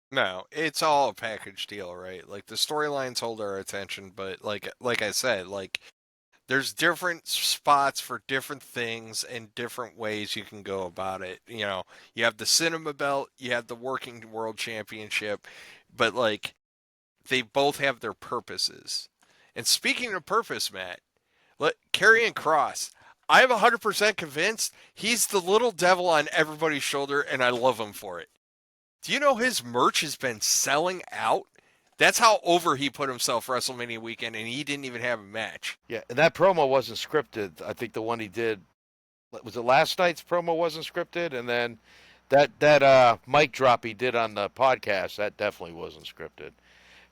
No, it's all a package deal, right? Like the storylines hold our attention, but like I said, like there's different spots for different things and different ways you can go about it. You have the cinema belt, you have the working world championship, but like they both have their purposes. And speaking of purpose, Matt, let Karrion Cross. I'm 100% convinced he's the little devil on everybody's shoulder, and I love him for it. Do you know his merch has been selling out? That's how over he put himself WrestleMania weekend, and he didn't even have a match. Yeah, and that promo wasn't scripted. I think the one he did was it last night's promo wasn't scripted, and then that mic drop he did on the podcast that definitely wasn't scripted.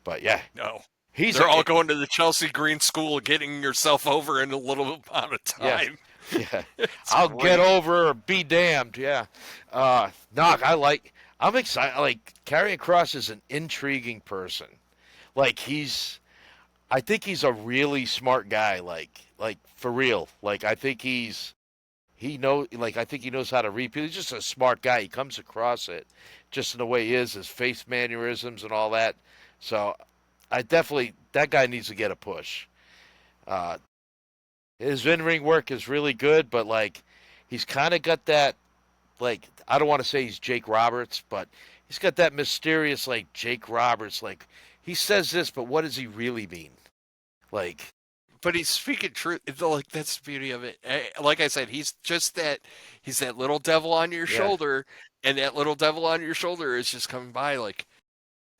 But yeah, No. he's They're a all going to the Chelsea Green School, getting yourself over in a little amount of yeah. time. Yeah, It's I'll get great. over or be damned. Yeah, knock. I'm excited. Like Karrion Cross is an intriguing person. Like I think he's a really smart guy. Like for real. Like I think he knows, like, I think he knows how to read people. He's just a smart guy. He comes across it just in the way he is, his face mannerisms and all that. So I definitely, that guy needs to get a push. Uh, his in ring work is really good, but like, he's kind of got that, like, I don't want to say he's Jake Roberts, but he's got that mysterious, like, Jake Roberts. Like, he says this, but what does he really mean? Like, But he's speaking truth. Like that's the beauty of it. Like I said, he's that little devil on your yeah. shoulder, and that little devil on your shoulder is just coming by like,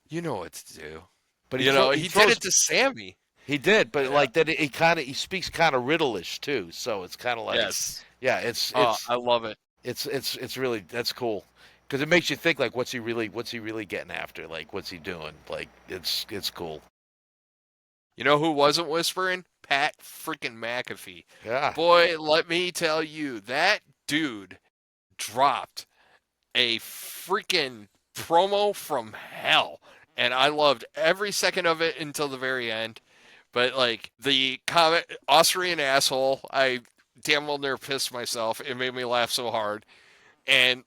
you know what to do. But You know, he he did throws it to Sammy. he did, but Yeah. like that he kind of he speaks kind of riddleish too. So it's kind of like, Yes. yeah, Oh, I love it. it's really that's cool because it makes you think like what's he really getting after? Like what's he doing? Like it's cool. You know who wasn't whispering? Pat freaking McAfee. Yeah. Boy, let me tell you, that dude dropped a freaking promo from hell. And I loved every second of it until the very end. But like the comment, Austrian asshole, I damn well near pissed myself. It made me laugh so hard. And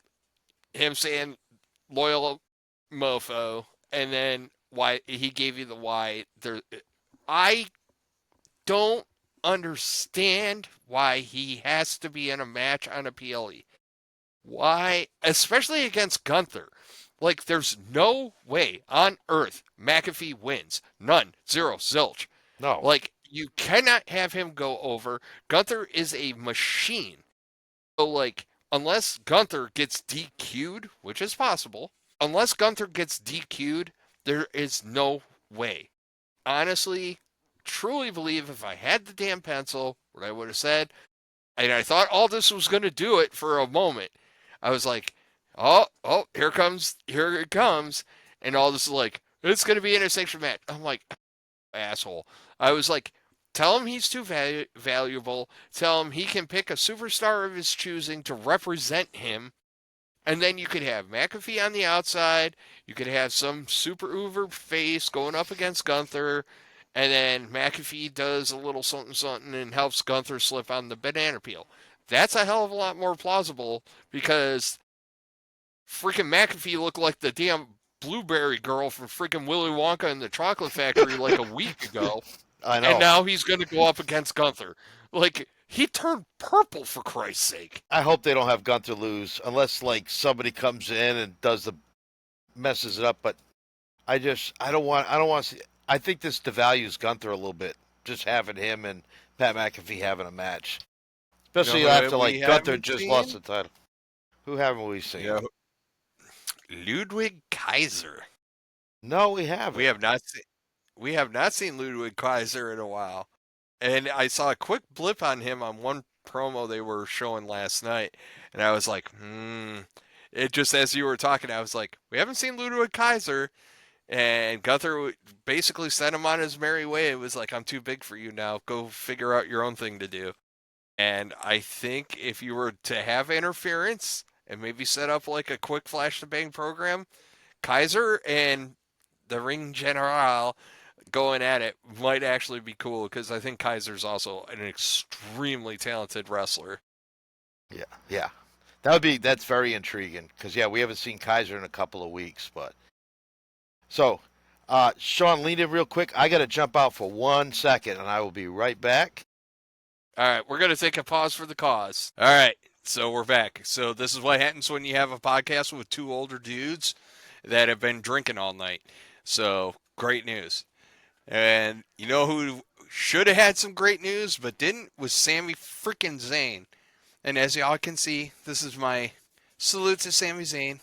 him saying loyal mofo, and then why he gave you the why. There, I don't understand why he has to be in a match on a PLE. Why, especially against Gunther? Like, there's no way on earth McAfee wins. None. Zero. Zilch. No. Like, you cannot have him go over. Gunther is a machine. So, like, unless Gunther gets DQ'd, which is possible, unless Gunther gets DQ'd, there is no way. Honestly, truly believe if I had the damn pencil, what I would have said, and I thought all this was going to do it for a moment. I was like, here it comes, and all this is like, it's going to be an intersection match. I'm like, asshole. I was like, tell him he's too valuable. Tell him he can pick a superstar of his choosing to represent him. And then you could have McAfee on the outside. You could have some super uber face going up against Gunther. And then McAfee does a little something something and helps Gunther slip on the banana peel. That's a hell of a lot more plausible because freaking McAfee looked like the damn blueberry girl from freaking Willy Wonka and the Chocolate Factory like a week ago. I And know. now he's going to go up against Gunther. Like, he turned purple for Christ's sake. I hope they don't have Gunther lose unless like somebody comes in and does the messes it up. But I don't want to see. I think this devalues Gunther a little bit. Just having him and Pat McAfee having a match, You know especially who after we like Gunther haven't just lost seen? the title. Who haven't we You seen? know, Ludwig Kaiser. No, we We haven't. have not seen we have not seen Ludwig Kaiser in a while. And I saw a quick blip on him on one promo they were showing last night, and I was like, It just as you were talking, I was like, we haven't seen Ludwig Kaiser, and Gunther basically sent him on his merry way. It was like, I'm too big for you now. Go figure out your own thing to do. And I think if you were to have interference and maybe set up like a quick flash to bang program, Kaiser and the Ring General going at it might actually be cool because I think Kaiser's also an extremely talented wrestler. Yeah, yeah. That's very intriguing because yeah, we haven't seen Kaiser in a couple of weeks. But so, Sean, lean in real quick. I got to jump out for 1 second, and I will be right back. All right, we're going to take a pause for the cause. All right, so we're back. So this is what happens when you have a podcast with two older dudes that have been drinking all night. So great news. And you know who should have had some great news but didn't was Sami freaking Zayn. And as y'all can see, this is my salute to Sami Zayn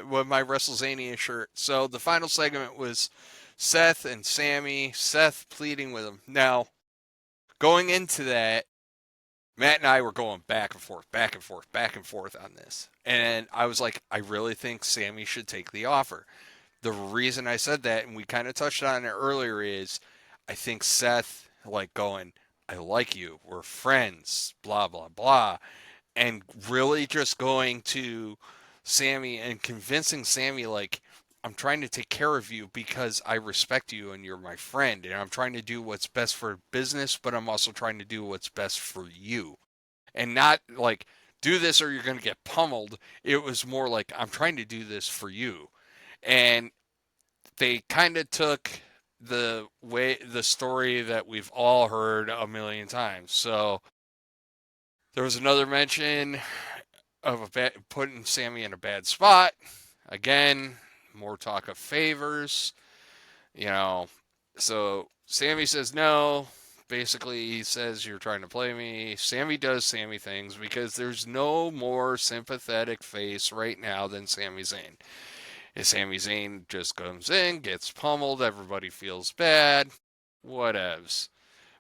with my WrestleZania shirt. So the final segment was Seth and Sami, Seth pleading with him. Now, going into that, Matt and I were going back and forth, back and forth, back and forth on this. And I was like, I really think Sami should take the offer. The reason I said that, and we kind of touched on it earlier, is I think Seth, like, going, I like you, we're friends, blah, blah, blah. And really just going to Sami and convincing Sami, like, I'm trying to take care of you because I respect you and you're my friend. And I'm trying to do what's best for business, but I'm also trying to do what's best for you. and not like do this or you're going to get pummeled. It was more like I'm trying to do this for you. And they kind of took the story that we've all heard a million times. So there was another mention of putting Sammy in a bad spot. Again, more talk of favors, you know. So Sammy says no. Basically, he says you're trying to play me. Sammy does Sammy things because there's no more sympathetic face right now than Sami Zayn. And Sami Zayn just comes in, gets pummeled, everybody feels bad, whatevs.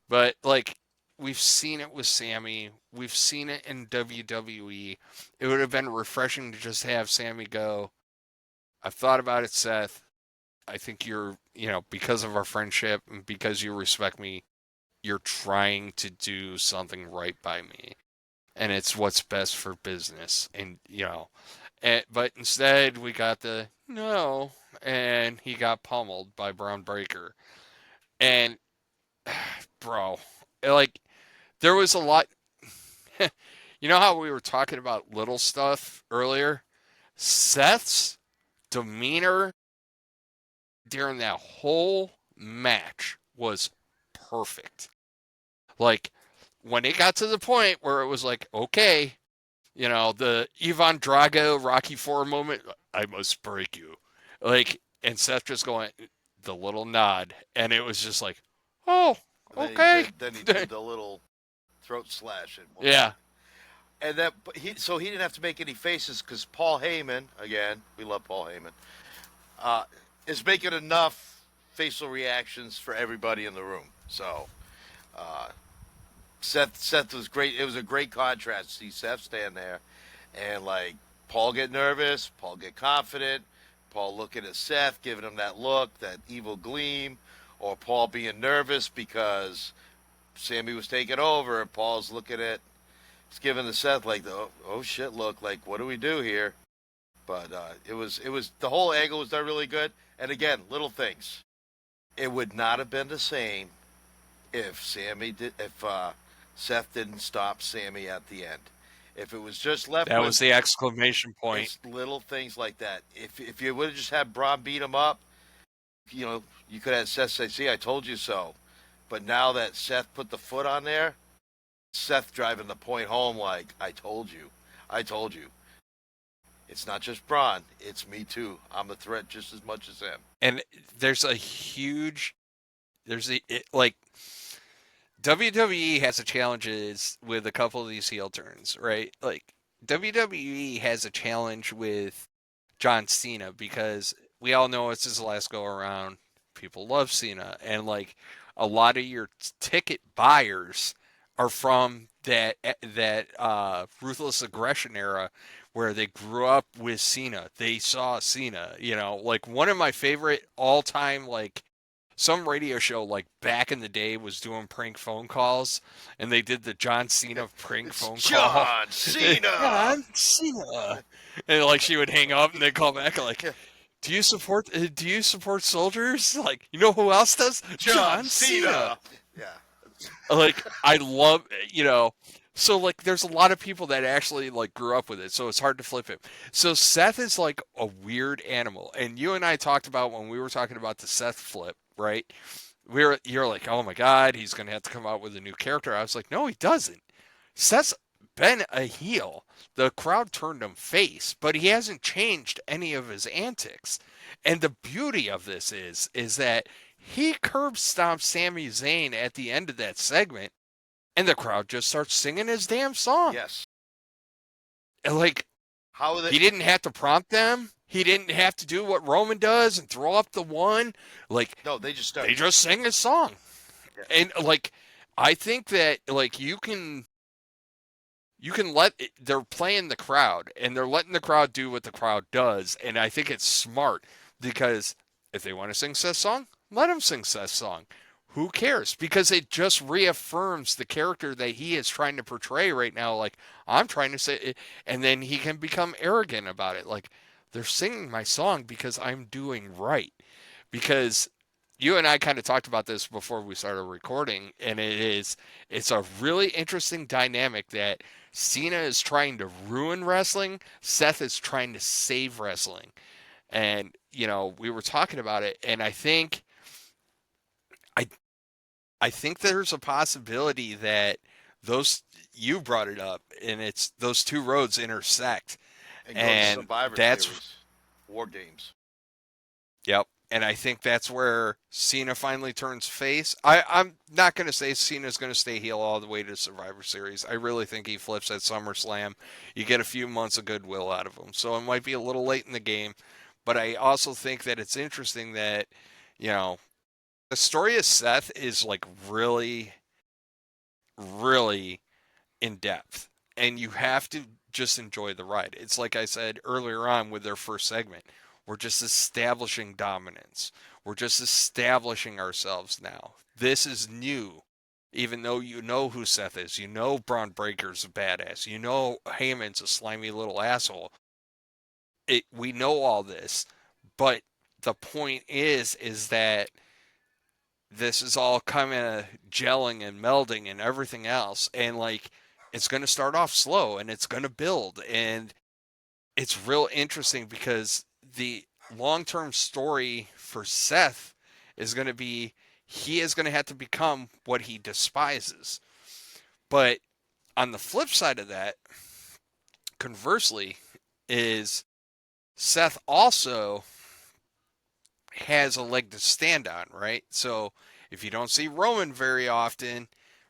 But like we've seen it with Sammy, we've seen it in WWE. It would have been refreshing to just have Sammy go, I've thought about it, Seth. I think you're, because of our friendship and because you respect me, you're trying to do something right by me. And it's what's best for business. But instead we got the no, and he got pummeled by Braun Breaker. And, bro, like, there was a lot. You know how we were talking about little stuff earlier? Seth's demeanor during that whole match was perfect. Like, when it got to the point where it was like, okay, the Ivan Drago Rocky Four moment, I must break you. Like, and Seth just going, the little nod. And it was just like, oh, And okay. then he did the little throat slash at one Yeah. point. And that so he didn't have to make any faces because Paul Heyman, again, we love Paul Heyman, uh, is making enough facial reactions for everybody in the room. So uh, Seth was great. It was a great contrast to see Seth stand there and like Paul get nervous, Paul get confident, Paul looking at Seth, giving him that look, that evil gleam, or Paul being nervous because Sammy was taking over, and Paul's looking at, he's giving the Seth like the oh shit look, like what do we do here? But it was the whole angle was done really good. And again, little things. It would not have been the same if Seth didn't stop Sammy at the end. If it was just left That with, was the exclamation point. it's little things like that. If you would have just had Braun beat him up, you could have Seth say, "See, I told you so." But now that Seth put the foot on there, Seth driving the point home like, "I told you, I told you." It's not just Braun, it's me too. I'm a threat just as much as him. And there's a huge, like, WWE has a challenges with a couple of these heel turns, right? Like, WWE has a challenge with John Cena because we all know it's his last go around. People love Cena, and like a lot of your ticket buyers are from that ruthless aggression era where they grew up with Cena. They saw Cena. Like one of my favorite all time like some radio show like back in the day was doing prank phone calls, and they did the John Cena prank It's phone call. John Cena. John Cena, and like she would hang up and they'd call back like, "Do you support soldiers? Like, you know who else does? John John Cena." Cena. Yeah. Like I love So like there's a lot of people that actually like grew up with it, so it's hard to flip it. So Seth is like a weird animal, and you and I talked about when we were talking about the Seth flip, right? You're like, oh my god, he's gonna have to come out with a new character. I was like, no, he doesn't. Seth's been a heel. The crowd turned him face, but he hasn't changed any of his antics. And the beauty of this is that he curb stomps Sami Zayn at the end of that segment, and the crowd just starts singing his damn song. Yes. And like How they? he didn't have to prompt them. He didn't have to do what Roman does and throw up the one. Like No, they just they started. just sang his song. Yeah. And like I think that like you can let they're playing the crowd and they're letting the crowd do what the crowd does, and I think it's smart because if they want to sing Seth's song, let them sing Seth's song. Who cares? Because it just reaffirms the character that he is trying to portray right now. Like I'm trying to say, and then he can become arrogant about it. Like they're singing my song because I'm doing right. Because you and I kind of talked about this before we started recording, and it's a really interesting dynamic that Cena is trying to ruin wrestling, Seth is trying to save wrestling. And, we were talking about it, and I I think there's a possibility that those you brought it up, and it's those two roads intersect. and go to And Survivor that's Series, War Games. Yep. And I think that's where Cena finally turns face. I'm not going to say Cena's going to stay heel all the way to Survivor Series. I really think he flips at SummerSlam. You get a few months of goodwill out of him. So it might be a little late in the game. But I also think that it's interesting that, you know, the story of Seth is like really, really in depth. And you have to just enjoy the ride. It's like I said earlier on with their first segment. We're just establishing dominance. We're just establishing ourselves now. This is new. Even though you know who Seth is, you know Braun Breaker's a badass, you know Heyman's a slimy little asshole. We know all this, but the point is that this is all kind of gelling and melding and everything else, and like it's going to start off slow and it's going to build, and it's real interesting because the long-term story for Seth is going to be he is going to have to become what he despises. But on the flip side of that, conversely, is Seth also has a leg to stand on, right? So if you don't see Roman very often,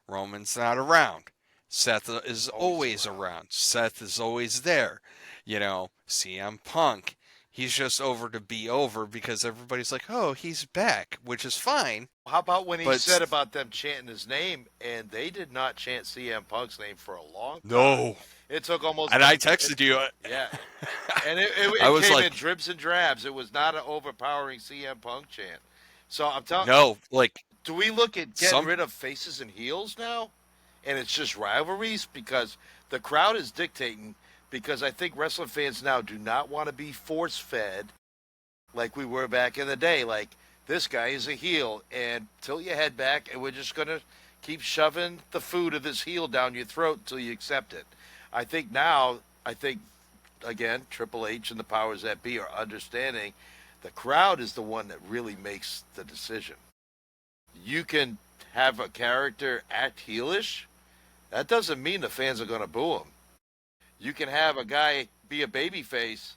Roman's not around. Seth is Always always around. around. Seth is always there. CM Punk, he's just over to be over because everybody's like, oh, he's back, which is fine. How about when he But said about them chanting his name, and they did not chant CM Punk's name for a long time. no. It took almost And I texted you. yeah, and it, I it was came in like, dribs and drabs. It was not an overpowering CM Punk chant. So I'm telling, no, like do we look at getting some rid of faces and heels now, and it's just rivalries because the crowd is dictating? Because I think wrestling fans now do not want to be force fed like we were back in the day. Like this guy is a heel, and tilt your head back, and we're just gonna keep shoving the food of this heel down your throat until you accept it. I think now, I think again, Triple H and the powers that be are understanding the crowd is the one that really makes the decision. You can have a character act heelish. That doesn't mean the fans are going to boo him. You can have a guy be a baby face.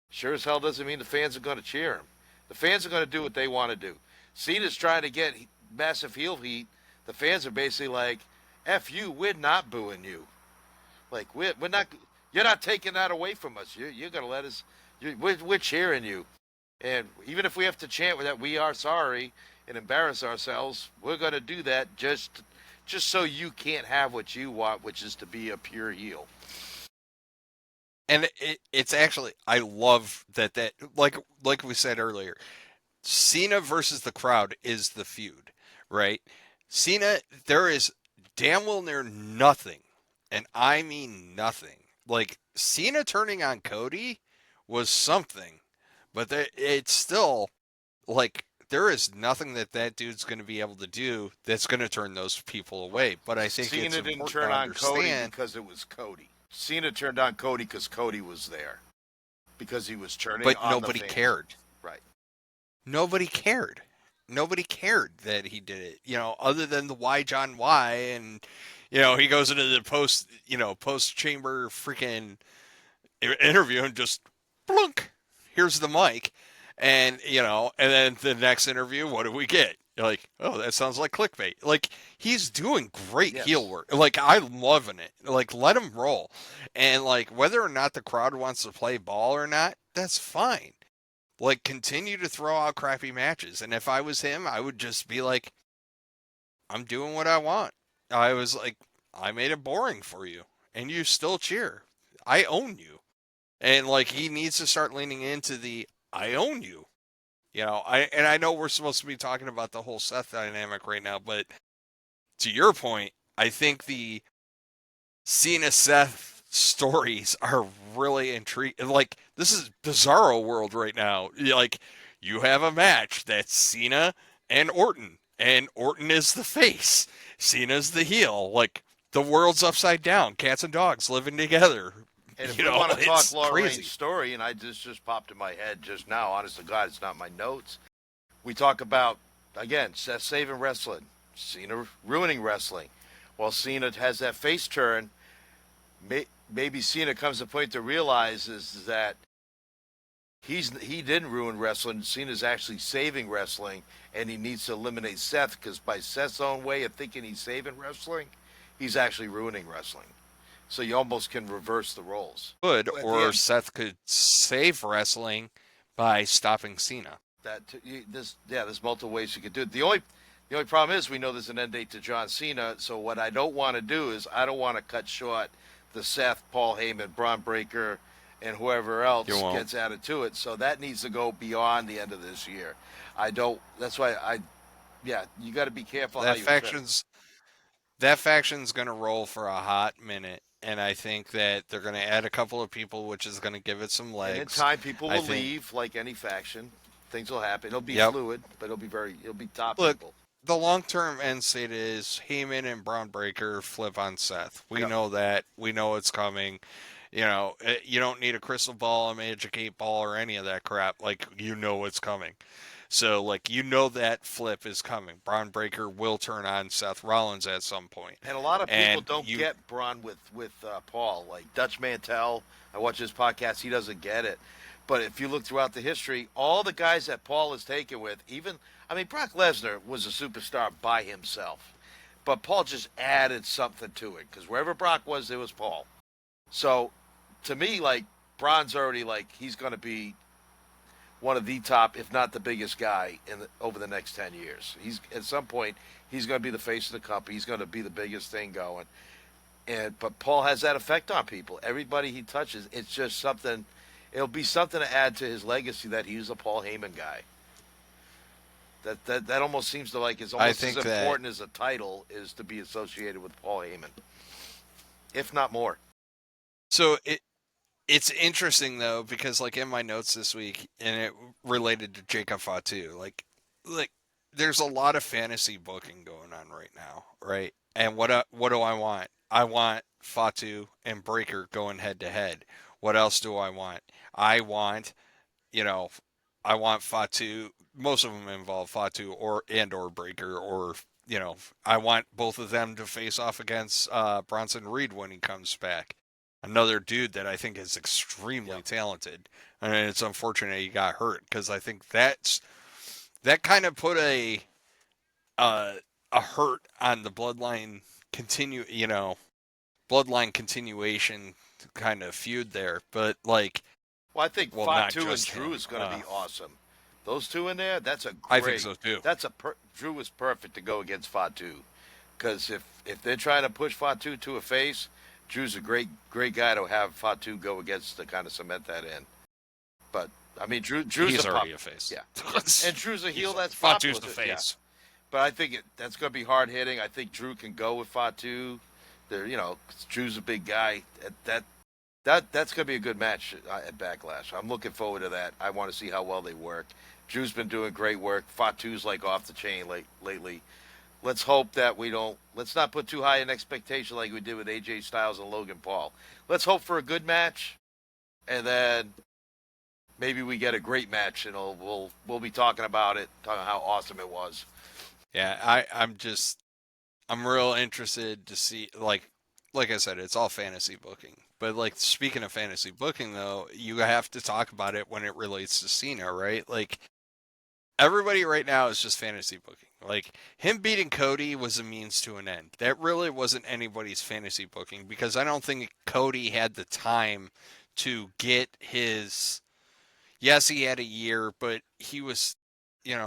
Sure as hell doesn't mean the fans are going to cheer him. The fans are going to do what they want to do. Cena's trying to get massive heel heat. The fans are basically like, F you, we're not booing you. Like, we're not, you're not taking that away from us. You're going to let us, we're cheering you. And even if we have to chant that we are sorry and embarrass ourselves, we're going to do that just so you can't have what you want, which is to be a pure heel. and it's actually I love that like we said earlier, Cena versus the crowd is the feud, right? Cena, there is damn well near nothing, and I mean nothing. Like Cena turning on Cody was something, but it's still like there is nothing that dude's going to be able to do that's going to turn those people away. But I think it's Cena didn't important turn to on Cody understand. because it was Cody. Cena turned on Cody because Cody was there. Because he was turning But on the nobody fans. cared. Right. Nobody cared. Nobody cared that he did it. Other than the why John why, and he goes into the post chamber freaking interview and just blunk. Here's the mic, and then the next interview, what do we get? You're like, oh, that sounds like clickbait. Like he's doing great heel Yes. work. Like I'm loving it. Like let him roll, and like whether or not the crowd wants to play ball or not, that's fine. Like continue to throw out crappy matches. And if I was him, I would just be like, I'm doing what I want. I was like, I made it boring for you, and you still cheer. I own you. And like he needs to start leaning into the I own you. I know we're supposed to be talking about the whole Seth dynamic right now, but to your point, I think the Cena Seth stories are really intriguing. Like this is bizarro world right now. Like you have a match that's Cena and Orton. And Orton is the face. Cena's the heel. Like, the world's upside down. Cats and dogs living together. And if You we know, want to talk it's Laura Rain's crazy. story, and I just popped in my head just now, honest to God, it's not my notes. We talk about, again, Seth saving wrestling, Cena ruining wrestling. While Cena has that face turn, maybe Cena comes to a point to realize is that he didn't ruin wrestling. Cena's actually saving wrestling, and he needs to eliminate Seth because by Seth's own way of thinking he's saving wrestling, he's actually ruining wrestling. So you almost can reverse the roles. Good, At the or end, Seth could save wrestling by stopping Cena. there's multiple ways you could do it. The only problem is we know there's an end date to John Cena. So what I don't want to do is I don't want to cut short the Seth, Paul Heyman, Braun Breaker, and whoever You else won't. gets added to it. So that needs to go beyond the end of this year. I don't. That's why yeah, you got to be careful how That you tread. faction's that faction's gonna roll for a hot minute, and I think that they're gonna add a couple of people, which is gonna give it some And in legs. time, people I will think. leave, like any faction. Things will happen. It'll be Yep. fluid, but it'll be top Look, people. the long-term end state is Heyman and Braun Breaker flip on Seth. We Yep. know that. We know it's coming. You don't need a crystal ball, a magic 8 ball, or any of that crap. Like, you know it's coming. So, like, you know that flip is coming. Braun Breaker will turn on Seth Rollins at some point. And a lot of people And don't you, get Braun with Paul. Like Dutch Mantel, I watch his podcast. He doesn't get it. But if you look throughout the history, all the guys that Paul is taken with, even I mean, Brock Lesnar was a superstar by himself, but Paul just added something to it because wherever Brock was, there was Paul. So to me, like Braun's already like he's going to be one of the top, if not the biggest guy over the next 10 years. He's at some point he's going to be the face of the company. He's going to be the biggest thing going. And but Paul has that effect on people. Everybody he touches, it's just something. It'll be something to add to his legacy that he was a Paul Heyman guy. That almost seems to like is I almost as think that. important as a title is to be associated with Paul Heyman, if not more. So it's interesting though because like in my notes this week, and it related to Jacob Fatu, like there's a lot of fantasy booking going on right now, right? And what do I want? I want Fatu and Breaker going head to head. What else do I want? I want you know I want Fatu. Most of them involve Fatu or Breaker or. I want both of them to face off against Bronson Reed when he comes back, another dude that I think is extremely Yep. talented. And it's unfortunate he got hurt because I think that kind of put uh, a hurt on the bloodline continuation kind of feud there. But like, Well, I think well, not Fatu and just Drew him. is going to be awesome. Those two in there, that's a I think great. so too. Drew is perfect to go against Fatu, because if they're trying to push Fatu to a face, Drew's a great guy to have Fatu go against to kind of cement that in. But I mean, Drew's He's a pop, already a face. yeah, and Drew's a heel He's that's Fatu's popular. the Yeah, face. but I think that's going to be hard hitting. I think Drew can go with Fatu. Drew's a big guy. That's going to be a good match at Backlash. I'm looking forward to that. I want to see how well they work. Drew's been doing great work. Fatu's like off the chain lately. Let's hope that we don't. Let's not put too high an expectation like we did with AJ Styles and Logan Paul. Let's hope for a good match, and then maybe we get a great match, and we'll be talking about it, talking how awesome it was. Yeah, I'm real interested to see like I said, it's all fantasy booking. But like speaking of fantasy booking though, you have to talk about it when it relates to Cena, right? Like everybody right now is just fantasy booking. Like him beating Cody was a means to an end. That really wasn't anybody's fantasy booking because I don't think Cody had the time to get his. Yes, he had a year, but he was,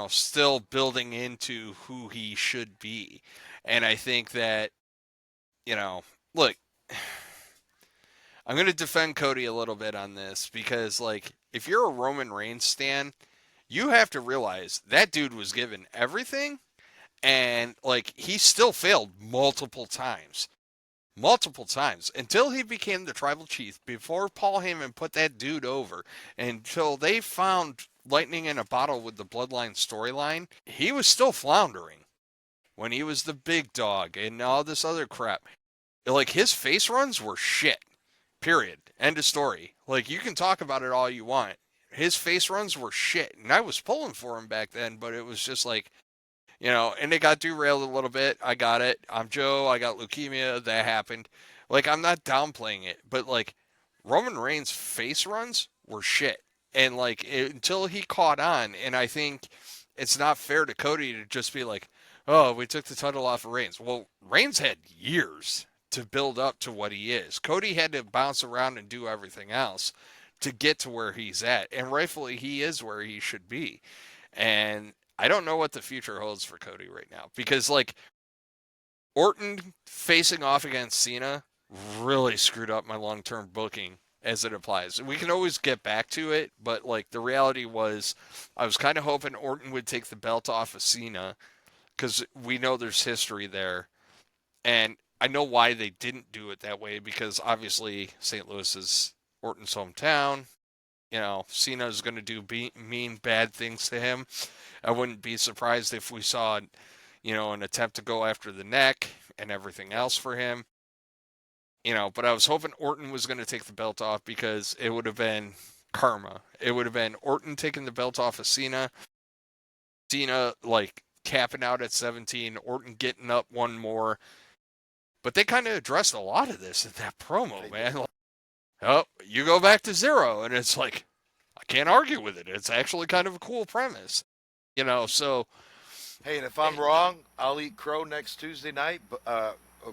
still building into who he should be. And I think that, look, I'm going to defend Cody a little bit on this because, like, if you're a Roman Reigns stan, you have to realize that dude was given everything and, like, he still failed multiple times until he became the tribal chief before Paul Heyman put that dude over until they found lightning in a bottle with the Bloodline storyline, he was still floundering when he was the big dog and all this other crap. Like his face runs were shit. Period. End of story. Like you can talk about it all you want. His face runs were shit, and I was pulling for him back then, but it was just like, and it got derailed a little bit. I got it. I'm Joe. I got leukemia. That happened. Like I'm not downplaying it, but like Roman Reigns' face runs were shit, and like until he caught on, and I think it's not fair to Cody to just be like, "Oh, we took the title off of Reigns." Well, Reigns had years to build up to what he is. Cody had to bounce around and do everything else to get to where he's at, and rightfully he is where he should be. And I don't know what the future holds for Cody right now because like Orton facing off against Cena really screwed up my long-term booking as it applies. We can always get back to it, but like the reality was I was kind of hoping Orton would take the belt off of Cena cuz we know there's history there. And I know why they didn't do it that way because obviously St. Louis is Orton's hometown. Cena is going to do mean, bad things to him. I wouldn't be surprised if we saw, an attempt to go after the neck and everything else for him. But I was hoping Orton was going to take the belt off because it would have been karma. It would have been Orton taking the belt off of Cena, Cena like capping out at 17, Orton getting up one more. But they kind of addressed a lot of this in that promo, man. Like, oh, you go back to zero, and it's like I can't argue with it. It's actually kind of a cool premise, So Hey, and if I'm wrong, I'll eat crow next Tuesday night.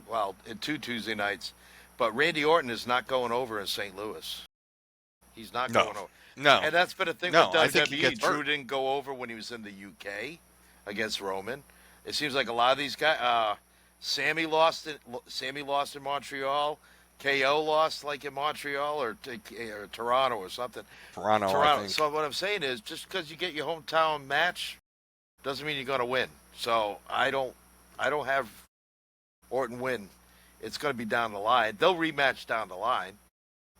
Well, in 2 Tuesday nights. But Randy Orton is not going over in St. Louis. He's not no, going over. no, And that's been a thing no. with I think he WWE. gets Drew hurt. didn't go over when he was in the UK against Roman. It seems like a lot of these guys. Sammy lost in Montreal. KO lost like in Montreal or Toronto or something. Toronto, I Toronto. think. So what I'm saying is, just because you get your hometown match doesn't mean you're going to win. So I don't have Orton win. It's going to be down the line. They'll rematch down the line,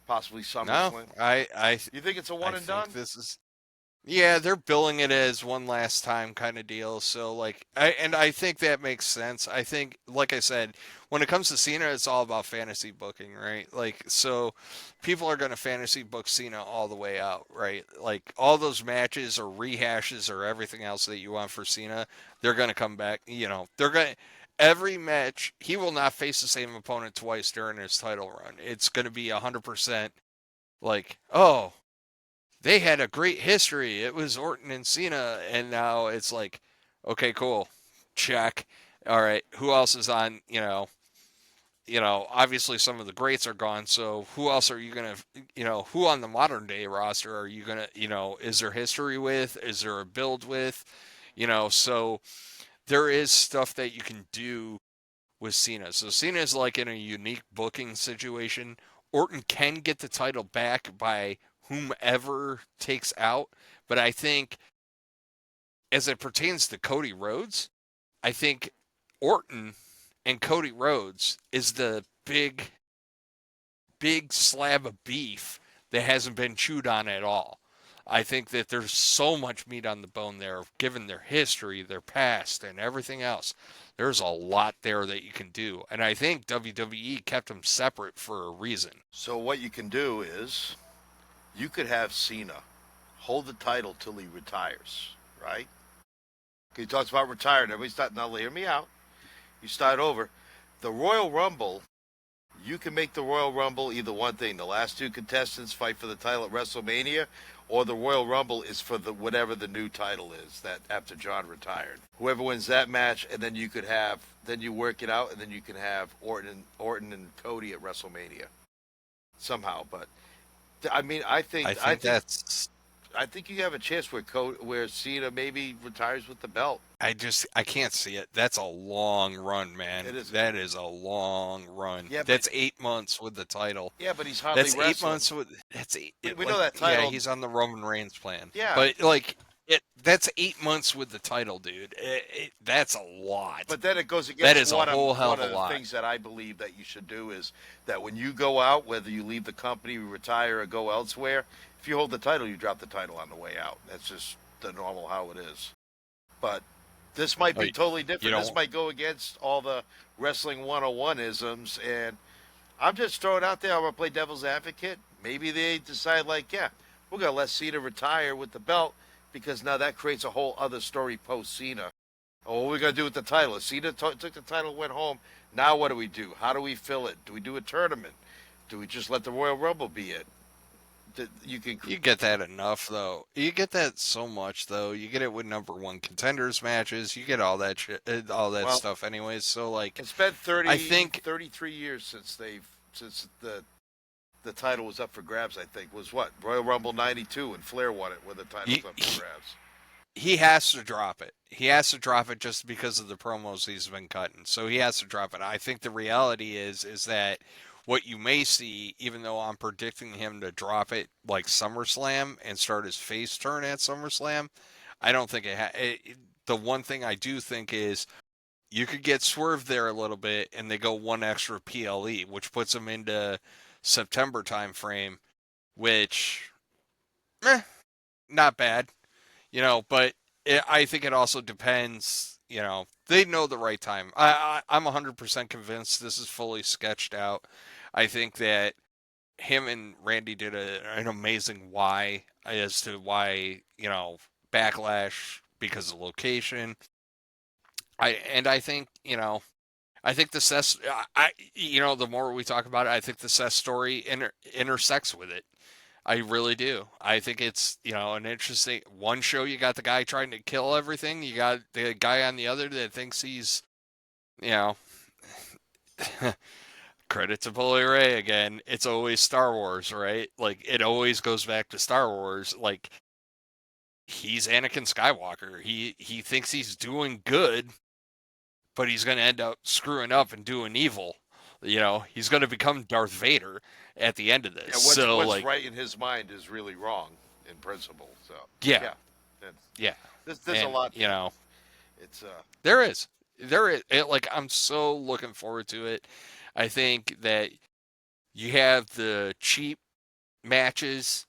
possibly No, SummerSlam. You think it's a one I and done? think this is. Yeah, they're billing it as one last time kind of deal. So like, I think that makes sense. I think, like I said, when it comes to Cena, it's all about fantasy booking, right? Like, so people are going to fantasy book Cena all the way out, right? Like all those matches or rehashes or everything else that you want for Cena, they're going to come back. They're going to. Every match, he will not face the same opponent twice during his title run. It's going to be 100% like, oh, they had a great history. It was Orton and Cena, and now it's like, okay, cool, check. All right, who else is on? Obviously some of the greats are gone. So who else are you gonna, who on the modern day roster are you gonna, is there history with? Is there a build with? So there is stuff that you can do with Cena. So Cena is like in a unique booking situation. Orton can get the title back by whomever takes out, but I think as it pertains to Cody Rhodes, I think Orton and Cody Rhodes is the big slab of beef that hasn't been chewed on at all. I think that there's so much meat on the bone there, given their history, their past, and everything else. There's a lot there that you can do. And I think WWE kept them separate for a reason. So what you can do is you could have Cena hold the title till he retires, right? He talks about retiring. Everybody's starting now. Hear me out. You start over. The Royal Rumble. You can make the Royal Rumble either one thing. The last two contestants fight for the title at WrestleMania, or the Royal Rumble is for the whatever the new title is that after John retired. Whoever wins that match, and then you work it out, and then you can have Orton and Cody at WrestleMania somehow. But I mean, I think you have a chance where Cena maybe retires with the belt. I can't see it. That's a long run, man. It is. That is a long run. Yeah, That's 8 months with the title. Yeah, but he's hardly That's wrestling. 8 months with. That's eight. We know that title. Yeah, he's on the Roman Reigns plan. Yeah, But like, that's 8 months with the title, dude. That's a lot. But then it goes That against is a whole hell one of a of the lot. things that I believe that you should do is that when you go out, whether you leave the company, retire, or go elsewhere, if you hold the title, you drop the title on the way out. That's just the normal how it is. But this might be Like, totally you different. This know, might go against all the wrestling 101 isms. And I'm just throwing it out there. I'm going to play devil's advocate. Maybe they decide, like, yeah, we're going to let Cena retire with the belt because now that creates a whole other story post Cena. Oh, what are we going to do with the title? If Cena took the title, went home. Now what do we do? How do we fill it? Do we do a tournament? Do we just let the Royal Rumble be it? You can. you get that enough though. You get that so much though. You get it with number one contenders matches. You get all that shit, all that Well, stuff anyways. So like, it's been I 30, think 33 years since the title was up for grabs. I think was what Royal Rumble '92 and Flair won it when the title was he, up for grabs. he has to drop it. He has to drop it just because of the promos he's been cutting. So he has to drop it. I think the reality is that what you may see, even though I'm predicting him to drop it like SummerSlam and start his face turn at SummerSlam, I don't think the one thing I do think is you could get swerved there a little bit and they go one extra PLE, which puts them into September time frame, which not bad. But I think it also depends. They know the right time. I'm 100% convinced this is fully sketched out. I think that him and Randy did an amazing why as to why backlash because of location. I think I think the Seth the more we talk about it, I think the Seth story intersects with it. I really do. I think it's, an interesting one show. You got the guy trying to kill everything. You got the guy on the other that thinks he's, you know, credit to Bully Ray again. It's always Star Wars, right? Like it always goes back to Star Wars. Like he's Anakin Skywalker. He thinks he's doing good, but he's going to end up screwing up and doing evil. He's going to become Darth Vader at the end of this. Yeah, So what's like, right in his mind is really wrong in principle. So yeah, yeah, it's, yeah, there's a and lot there. It's there is. There is. Like, I'm so looking forward to it. I think that you have the cheap matches,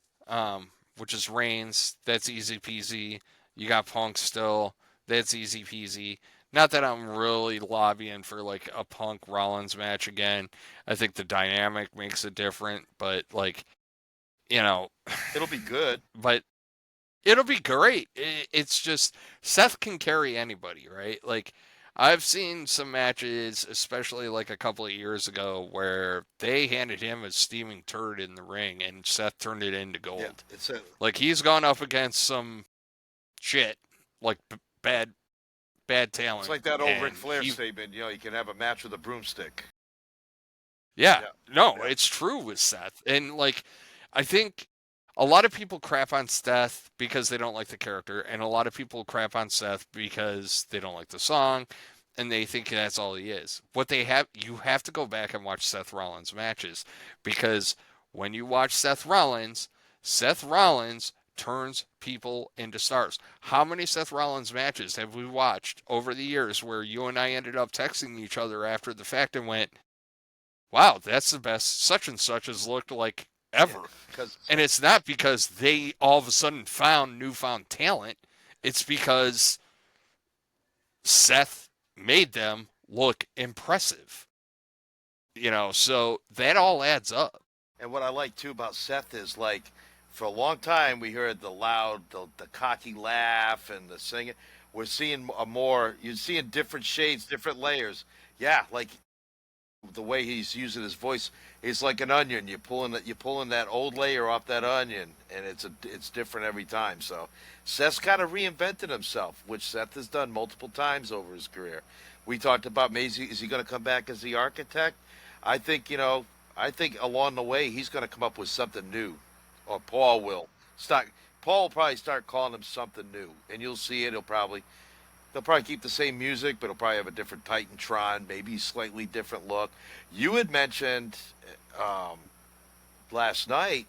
which is Reigns. That's easy peasy. You got Punk still. That's easy peasy. Not that I'm really lobbying for like a Punk Rollins match again. I think the dynamic makes it different, but like, you know, it'll be good. but it'll be great. It's just Seth can carry anybody, right? Like I've seen some matches, especially like a couple of years ago, where they handed him a steaming turd in the ring, and Seth turned it into Yeah, gold. it's a Like he's gone up against some shit, like bad it's talent, like that old Ric and Flair statement. You can have a match with a broomstick. yeah, Yeah, no, yeah. it's true with Seth, and like I think a lot of people crap on Seth because they don't like the character, and a lot of people crap on Seth because they don't like the song, and they think that's all he is. You have to go back and watch Seth Rollins matches because when you watch Seth Rollins turns people into stars. How many Seth Rollins matches have we watched over the years where you and I ended up texting each other after the fact and went, wow, that's the best such and such has looked like Yeah, ever. because And it's not because they all of a sudden found newfound talent. It's because Seth made them look impressive. So that all adds up. and what I like too about Seth is like, for a long time we heard the loud, the cocky laugh and the singing. We're seeing a more. You're seeing different shades, different layers. Yeah, like the way he's using his voice is like an onion. You're pulling that old layer off that onion, and it's different every time. So Seth's kind of reinvented himself, which Seth has done multiple times over his career. We talked about Maisie. Is he going to come back as the architect? I think I think along the way he's going to come up with something new, or Paul will start. Paul will probably start calling him something new, and you'll see it. They'll probably keep the same music, but it'll probably have a different Titantron, maybe slightly different look. You had mentioned um, last night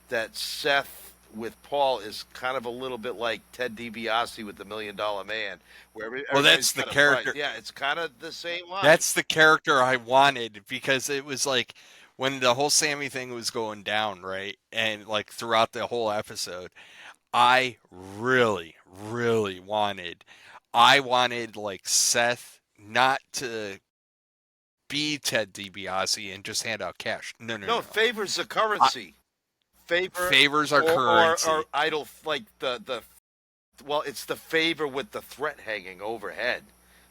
that Seth with Paul is kind of a little bit like Ted DiBiase with the $1 Million Man, where Well, everybody's that's the got a price. character. Yeah, it's kind of the same line. That's the character I wanted because it was like when the whole Sammy thing was going down, right? And like throughout the whole episode, I really I wanted like Seth not to be Ted DiBiase and just hand out cash. No, No. favors the I, currency. Favor favors are or currency. idle like the well, it's the favor with the threat hanging overhead.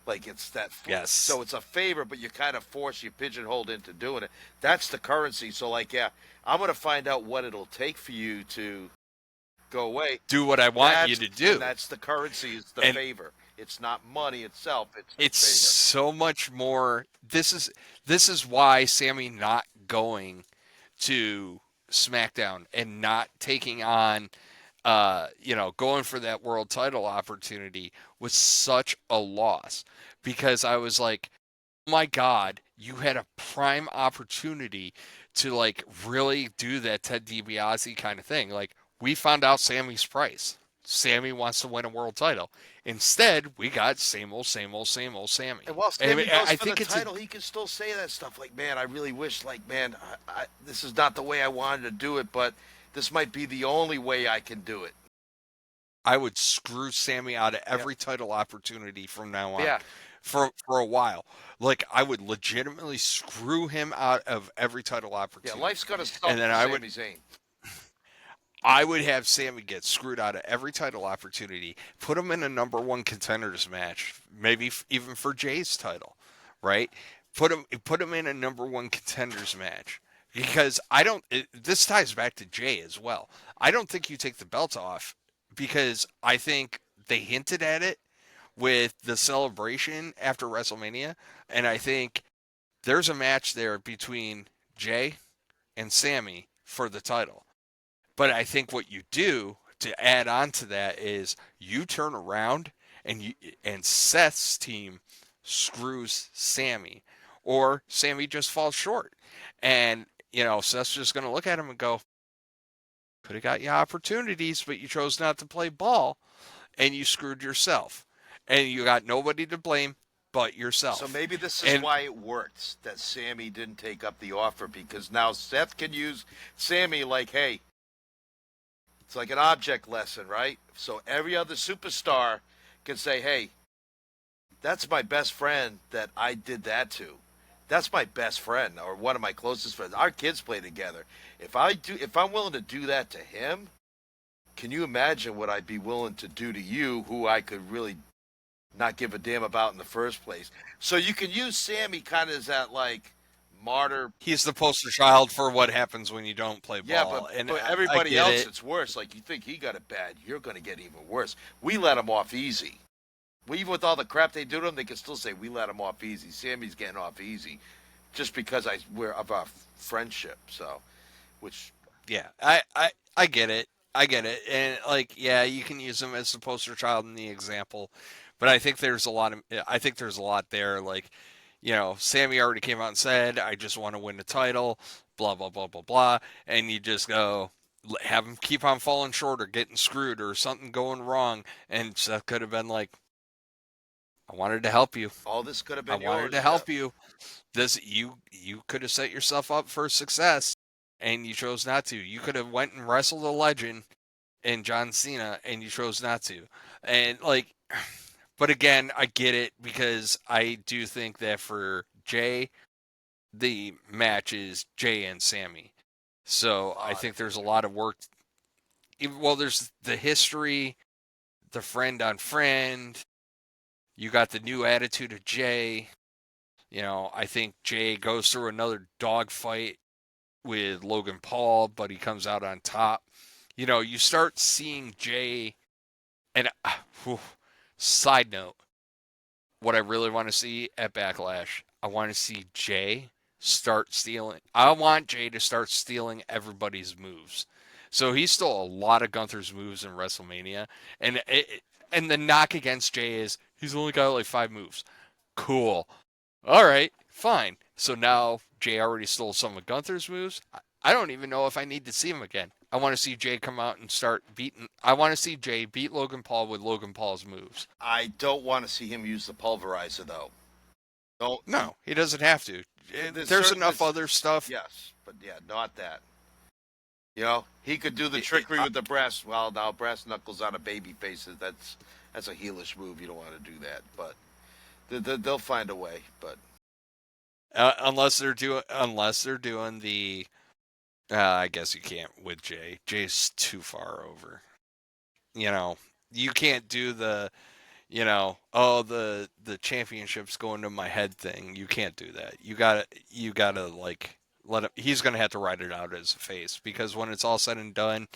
Like it's that, Yes. so it's a favor, but you kind of force you pigeonholed into doing it. That's the currency. So like, yeah, I'm gonna find out what it'll take for you to go away. Do what I want you to do. That's the currency is the And favor. It's not money itself. It's the it's favor. so much more. This is why Sammy not going to SmackDown and not taking on going for that world title opportunity was such a loss because I was like, oh my God, you had a prime opportunity to like really do that Ted DiBiase kind of thing. Like we found out Sammy's price. Sammy wants to win a world title. Instead, we got same old Sammy. And while And Sammy goes I for the think it's a title, he can still say that stuff like, "Man, I really wish, like, man, this is not the way I wanted to do it, but this might be the only way I can do it." I would screw Sammy out of Yeah, every title opportunity from now on yeah, for a while. Like I would legitimately screw him out of every title yeah. opportunity. Life's gonna And suck then for Sami Zayn. I would have Sammy get screwed out of every title opportunity, put him in a number one contenders match, maybe even for Jay's title, right? Put him in a number one contenders match because this ties back to Jay as well. I don't think you take the belt off because I think they hinted at it with the celebration after WrestleMania, and I think there's a match there between Jay and Sammy for the title. But I think what you do to add on to that is you turn around and Seth's team screws Sammy, or Sammy just falls short, and Seth's just going to look at him and go, "Could have got you opportunities, but you chose not to play ball, and you screwed yourself, and you got nobody to blame but So yourself." maybe this is And why it worked that Sammy didn't take up the offer because now Seth can use Sammy like, hey, it's like an object lesson, right? So every other superstar can say, hey, that's my best friend that I did that to. That's my best friend or one of my closest friends. Our kids play together. If I'm willing to do that to him, can you imagine what I'd be willing to do to you who I could really not give a damn about in the first place? So you can use Sammy kind of as that like martyr. he's the poster child for what happens when you don't play Yeah, but ball, and but I everybody get else it. it's worse. Like you think he got it bad, you're going to get even worse. We let him off easy. We, even with all the crap they do to him, they can still say we let him off easy. Sammy's getting off easy, just because we're of our friendship. So, which Yeah, I get it. I get it. And like, yeah, you can use him as the poster child in the example, but I think there's a lot there. Like, Sammy already came out and said, "I just want to win the title." Blah blah blah blah blah, and you just go have him keep on falling short or getting screwed or something going wrong, and Seth could have been like, "I wanted to help you. all this could have I been wanted to yours. Yeah. help you. You could have set yourself up for success, and you chose not to. You could have went and wrestled a legend in John Cena, and you chose not to. And like, but again, I get it because I do think that for Jay, the match is Jay and Sammy. So A I lot of think there's a history. lot of work. Well, there's the history, the friend on friend. You got the new attitude of Jay. I think Jay goes through another dogfight with Logan Paul, but he comes out on top. You start seeing Jay, and whew, side note, what I really want to see at Backlash, I want to see Jay start stealing. I want Jay to start stealing everybody's moves. So he stole a lot of Gunther's moves in WrestleMania, and the knock against Jay is he's only got like 5 moves. Cool. All right, fine. So now Jay already stole some of Gunther's moves. I don't even know if I need to see him again. I want to see Jay come out and start beating. I want to see Jay beat Logan Paul with Logan Paul's moves. I don't want to see him use the pulverizer though. Don't. No, he doesn't have to. There's There's certain. enough other stuff. Yes, but yeah, not that. You know, he could do the It, it, trickery with the brass. Well, now brass knuckles on a baby face. That's a heelish move. You don't want to do that, but they'll find a way. But unless they're doing the. I guess you can't with Jay. Jay's too far over. You know, you can't do the oh the championship's going to my head thing. You can't do that. You gotta like let him. He's gonna have to write it out as a face because when it's all said and done,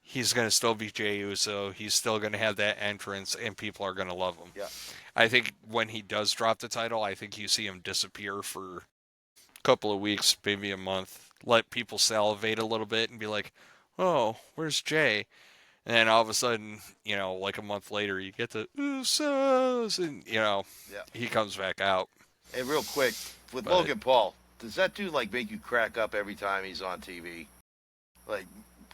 he's gonna still be Jey Uso. He's still gonna have that entrance, and people are gonna love him. yeah, I think when he does drop the title, I think you see him disappear for a couple of weeks, maybe a month. Let people salivate a little bit and be like, "Oh, where's Jay?" And then all of a sudden, like a month later, you get the Usos, and yeah. he comes back out. Hey, real quick with But Logan Paul, does that dude like make you crack up every time he's on TV? Like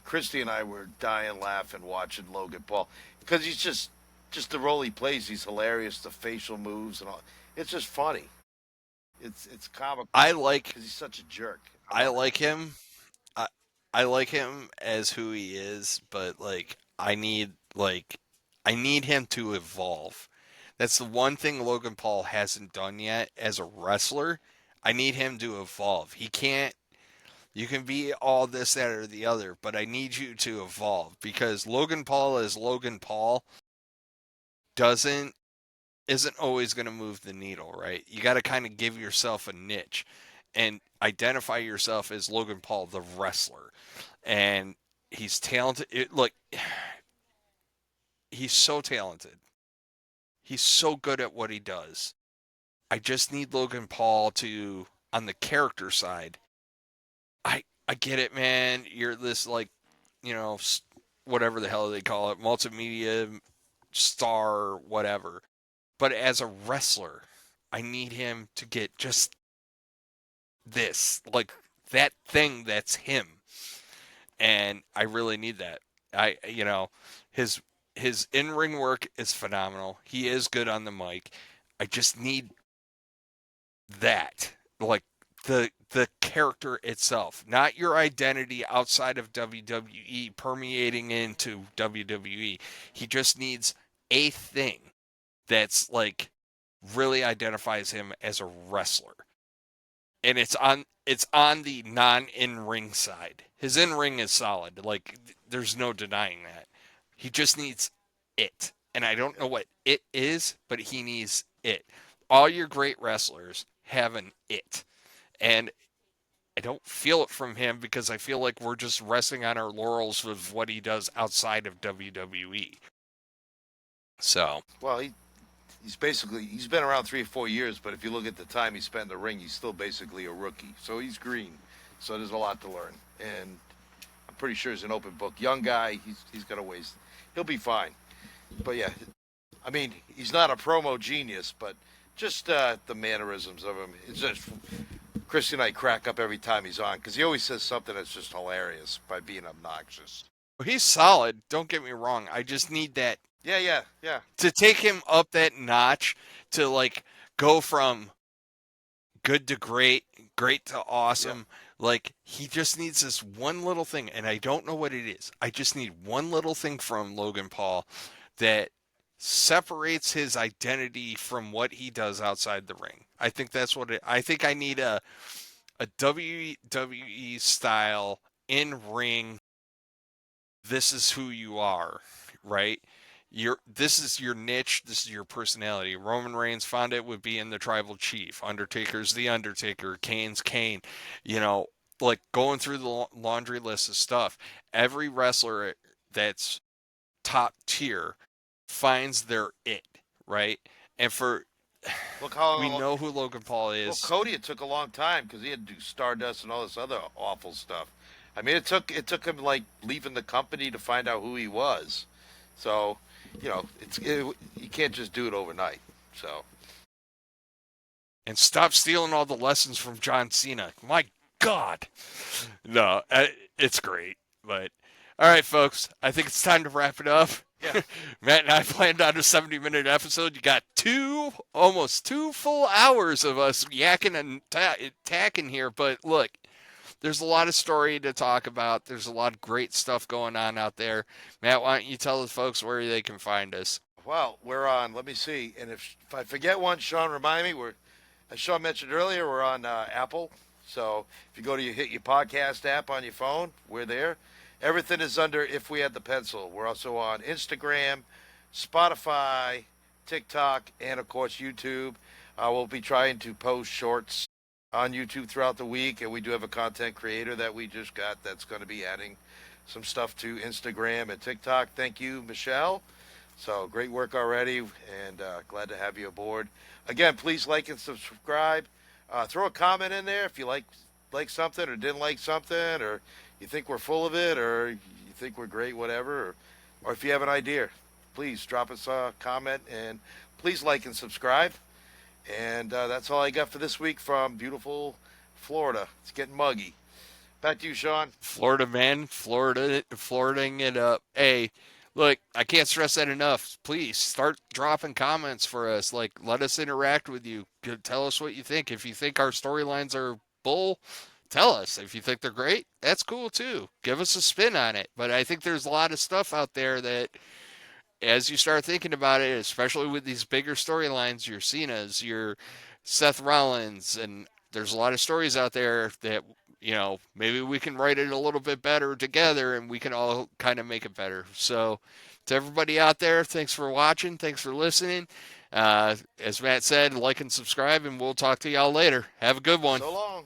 Christy and I were dying laughing watching Logan Paul because he's just the role he plays. He's hilarious. The facial moves and all. It's just funny. It's comical I like because he's such a jerk. I I love it. like him. I, I like him as who he is, but I need him to evolve. That's the one thing Logan Paul hasn't done yet as a wrestler. I need him to evolve. He can't. You can be all this, that, or the other, but I need you to evolve because Logan Paul as Logan Paul doesn't isn't always going to move the needle, right? You got to kind of give yourself a niche and identify yourself as Logan Paul, the wrestler. And he's talented. He's so talented. He's so good at what he does. I just need Logan Paul to, on the character side. I get it, man. You're this you know, whatever the hell they call it, multimedia star, whatever. But as a wrestler, I need him to get just this, like that thing that's him. And I really need that. His his in-ring work is phenomenal. He is good on the mic. I just need that. Like the character itself, not your identity outside of WWE permeating into WWE. He just needs a thing that's like really identifies him as a wrestler. And it's on the non in ring side. His in ring is solid. Like there's no denying that. He just needs it. And I don't know what it is, but he needs it. All your great wrestlers have an it. And I don't feel it from him because I feel like we're just resting on our laurels with what he does outside of WWE. So, Well, he's been around 3 or 4 years, but if you look at the time he spent in the ring, he's still basically a rookie. So he's green. So there's a lot to learn, and I'm pretty sure he's an open book. Young guy, he's got a ways. He'll be fine. But yeah, I mean, he's not a promo genius, but just the mannerisms of him. It's just Christy and I crack up every time he's on because he always says something that's just hilarious by being obnoxious. he's solid. Don't get me wrong. I just need that Yeah, yeah, yeah, to take him up that notch to like go from good to great, great to yeah. awesome. Like he just needs this one little thing, and I don't know what it is. I just need one little thing from Logan Paul that separates his identity from what he does outside the ring. I think that's what I think I need a WWE style in ring. This is who you are, right? This is your niche, this is your personality. Roman Reigns found it with being the tribal chief. Undertaker's the Undertaker, Kane's Kane. You know, like going through the laundry list of stuff. Every wrestler that's top tier finds their it, right? And for Look we how know who Logan Paul well is. Cody. It took a long time because he had to do Stardust and all this other awful stuff. I mean, it took him like leaving the company to find out who he was. So, you can't just do it overnight. So, And stop stealing all the lessons from John Cena. My God. No, it's great, but All right, folks. I think it's time to wrap it up. Yeah. Matt and I planned on a 70-minute episode. You got almost 2 full hours of us yakking and tacking here. But look, there's a lot of story to talk about. There's a lot of great stuff going on out there. Matt, why don't you tell the folks where they can find us? Well, we're on. Let me see. And if I forget one, Sean, remind me. We're as Sean mentioned earlier. We're on Apple. So if you go to hit your podcast app on your phone, we're there. Everything is under If We Had the Pencil. We're also on Instagram, Spotify, TikTok, and of course YouTube. We'll be trying to post shorts on YouTube throughout the week, and we do have a content creator that we just got that's going to be adding some stuff to Instagram and TikTok. Thank you, Michelle. So great work already, and glad to have you aboard. Again, please like and subscribe. Throw a comment in there if you like something or didn't like something, or you think we're full of it, or you think we're great, whatever, or if you have an idea, please drop us a comment and please like and subscribe. And that's all I got for this week from beautiful Florida. It's getting muggy. Back to you, Sean. Florida man, Floridaing it up. Hey, look, I can't stress that enough. Please start dropping comments for us. Like, let us interact with you. Tell us what you think. If you think our storylines are bull, tell us. If you think they're great, that's cool too. Give us a spin on it. But I think there's a lot of stuff out there that, as you start thinking about it, especially with these bigger storylines, your Cena's, your Seth Rollins, and there's a lot of stories out there that, maybe we can write it a little bit better together and we can all kind of make it better. So, to everybody out there, thanks for watching. Thanks for listening. As Matt said, like and subscribe, and we'll talk to y'all later. Have a good one. So long.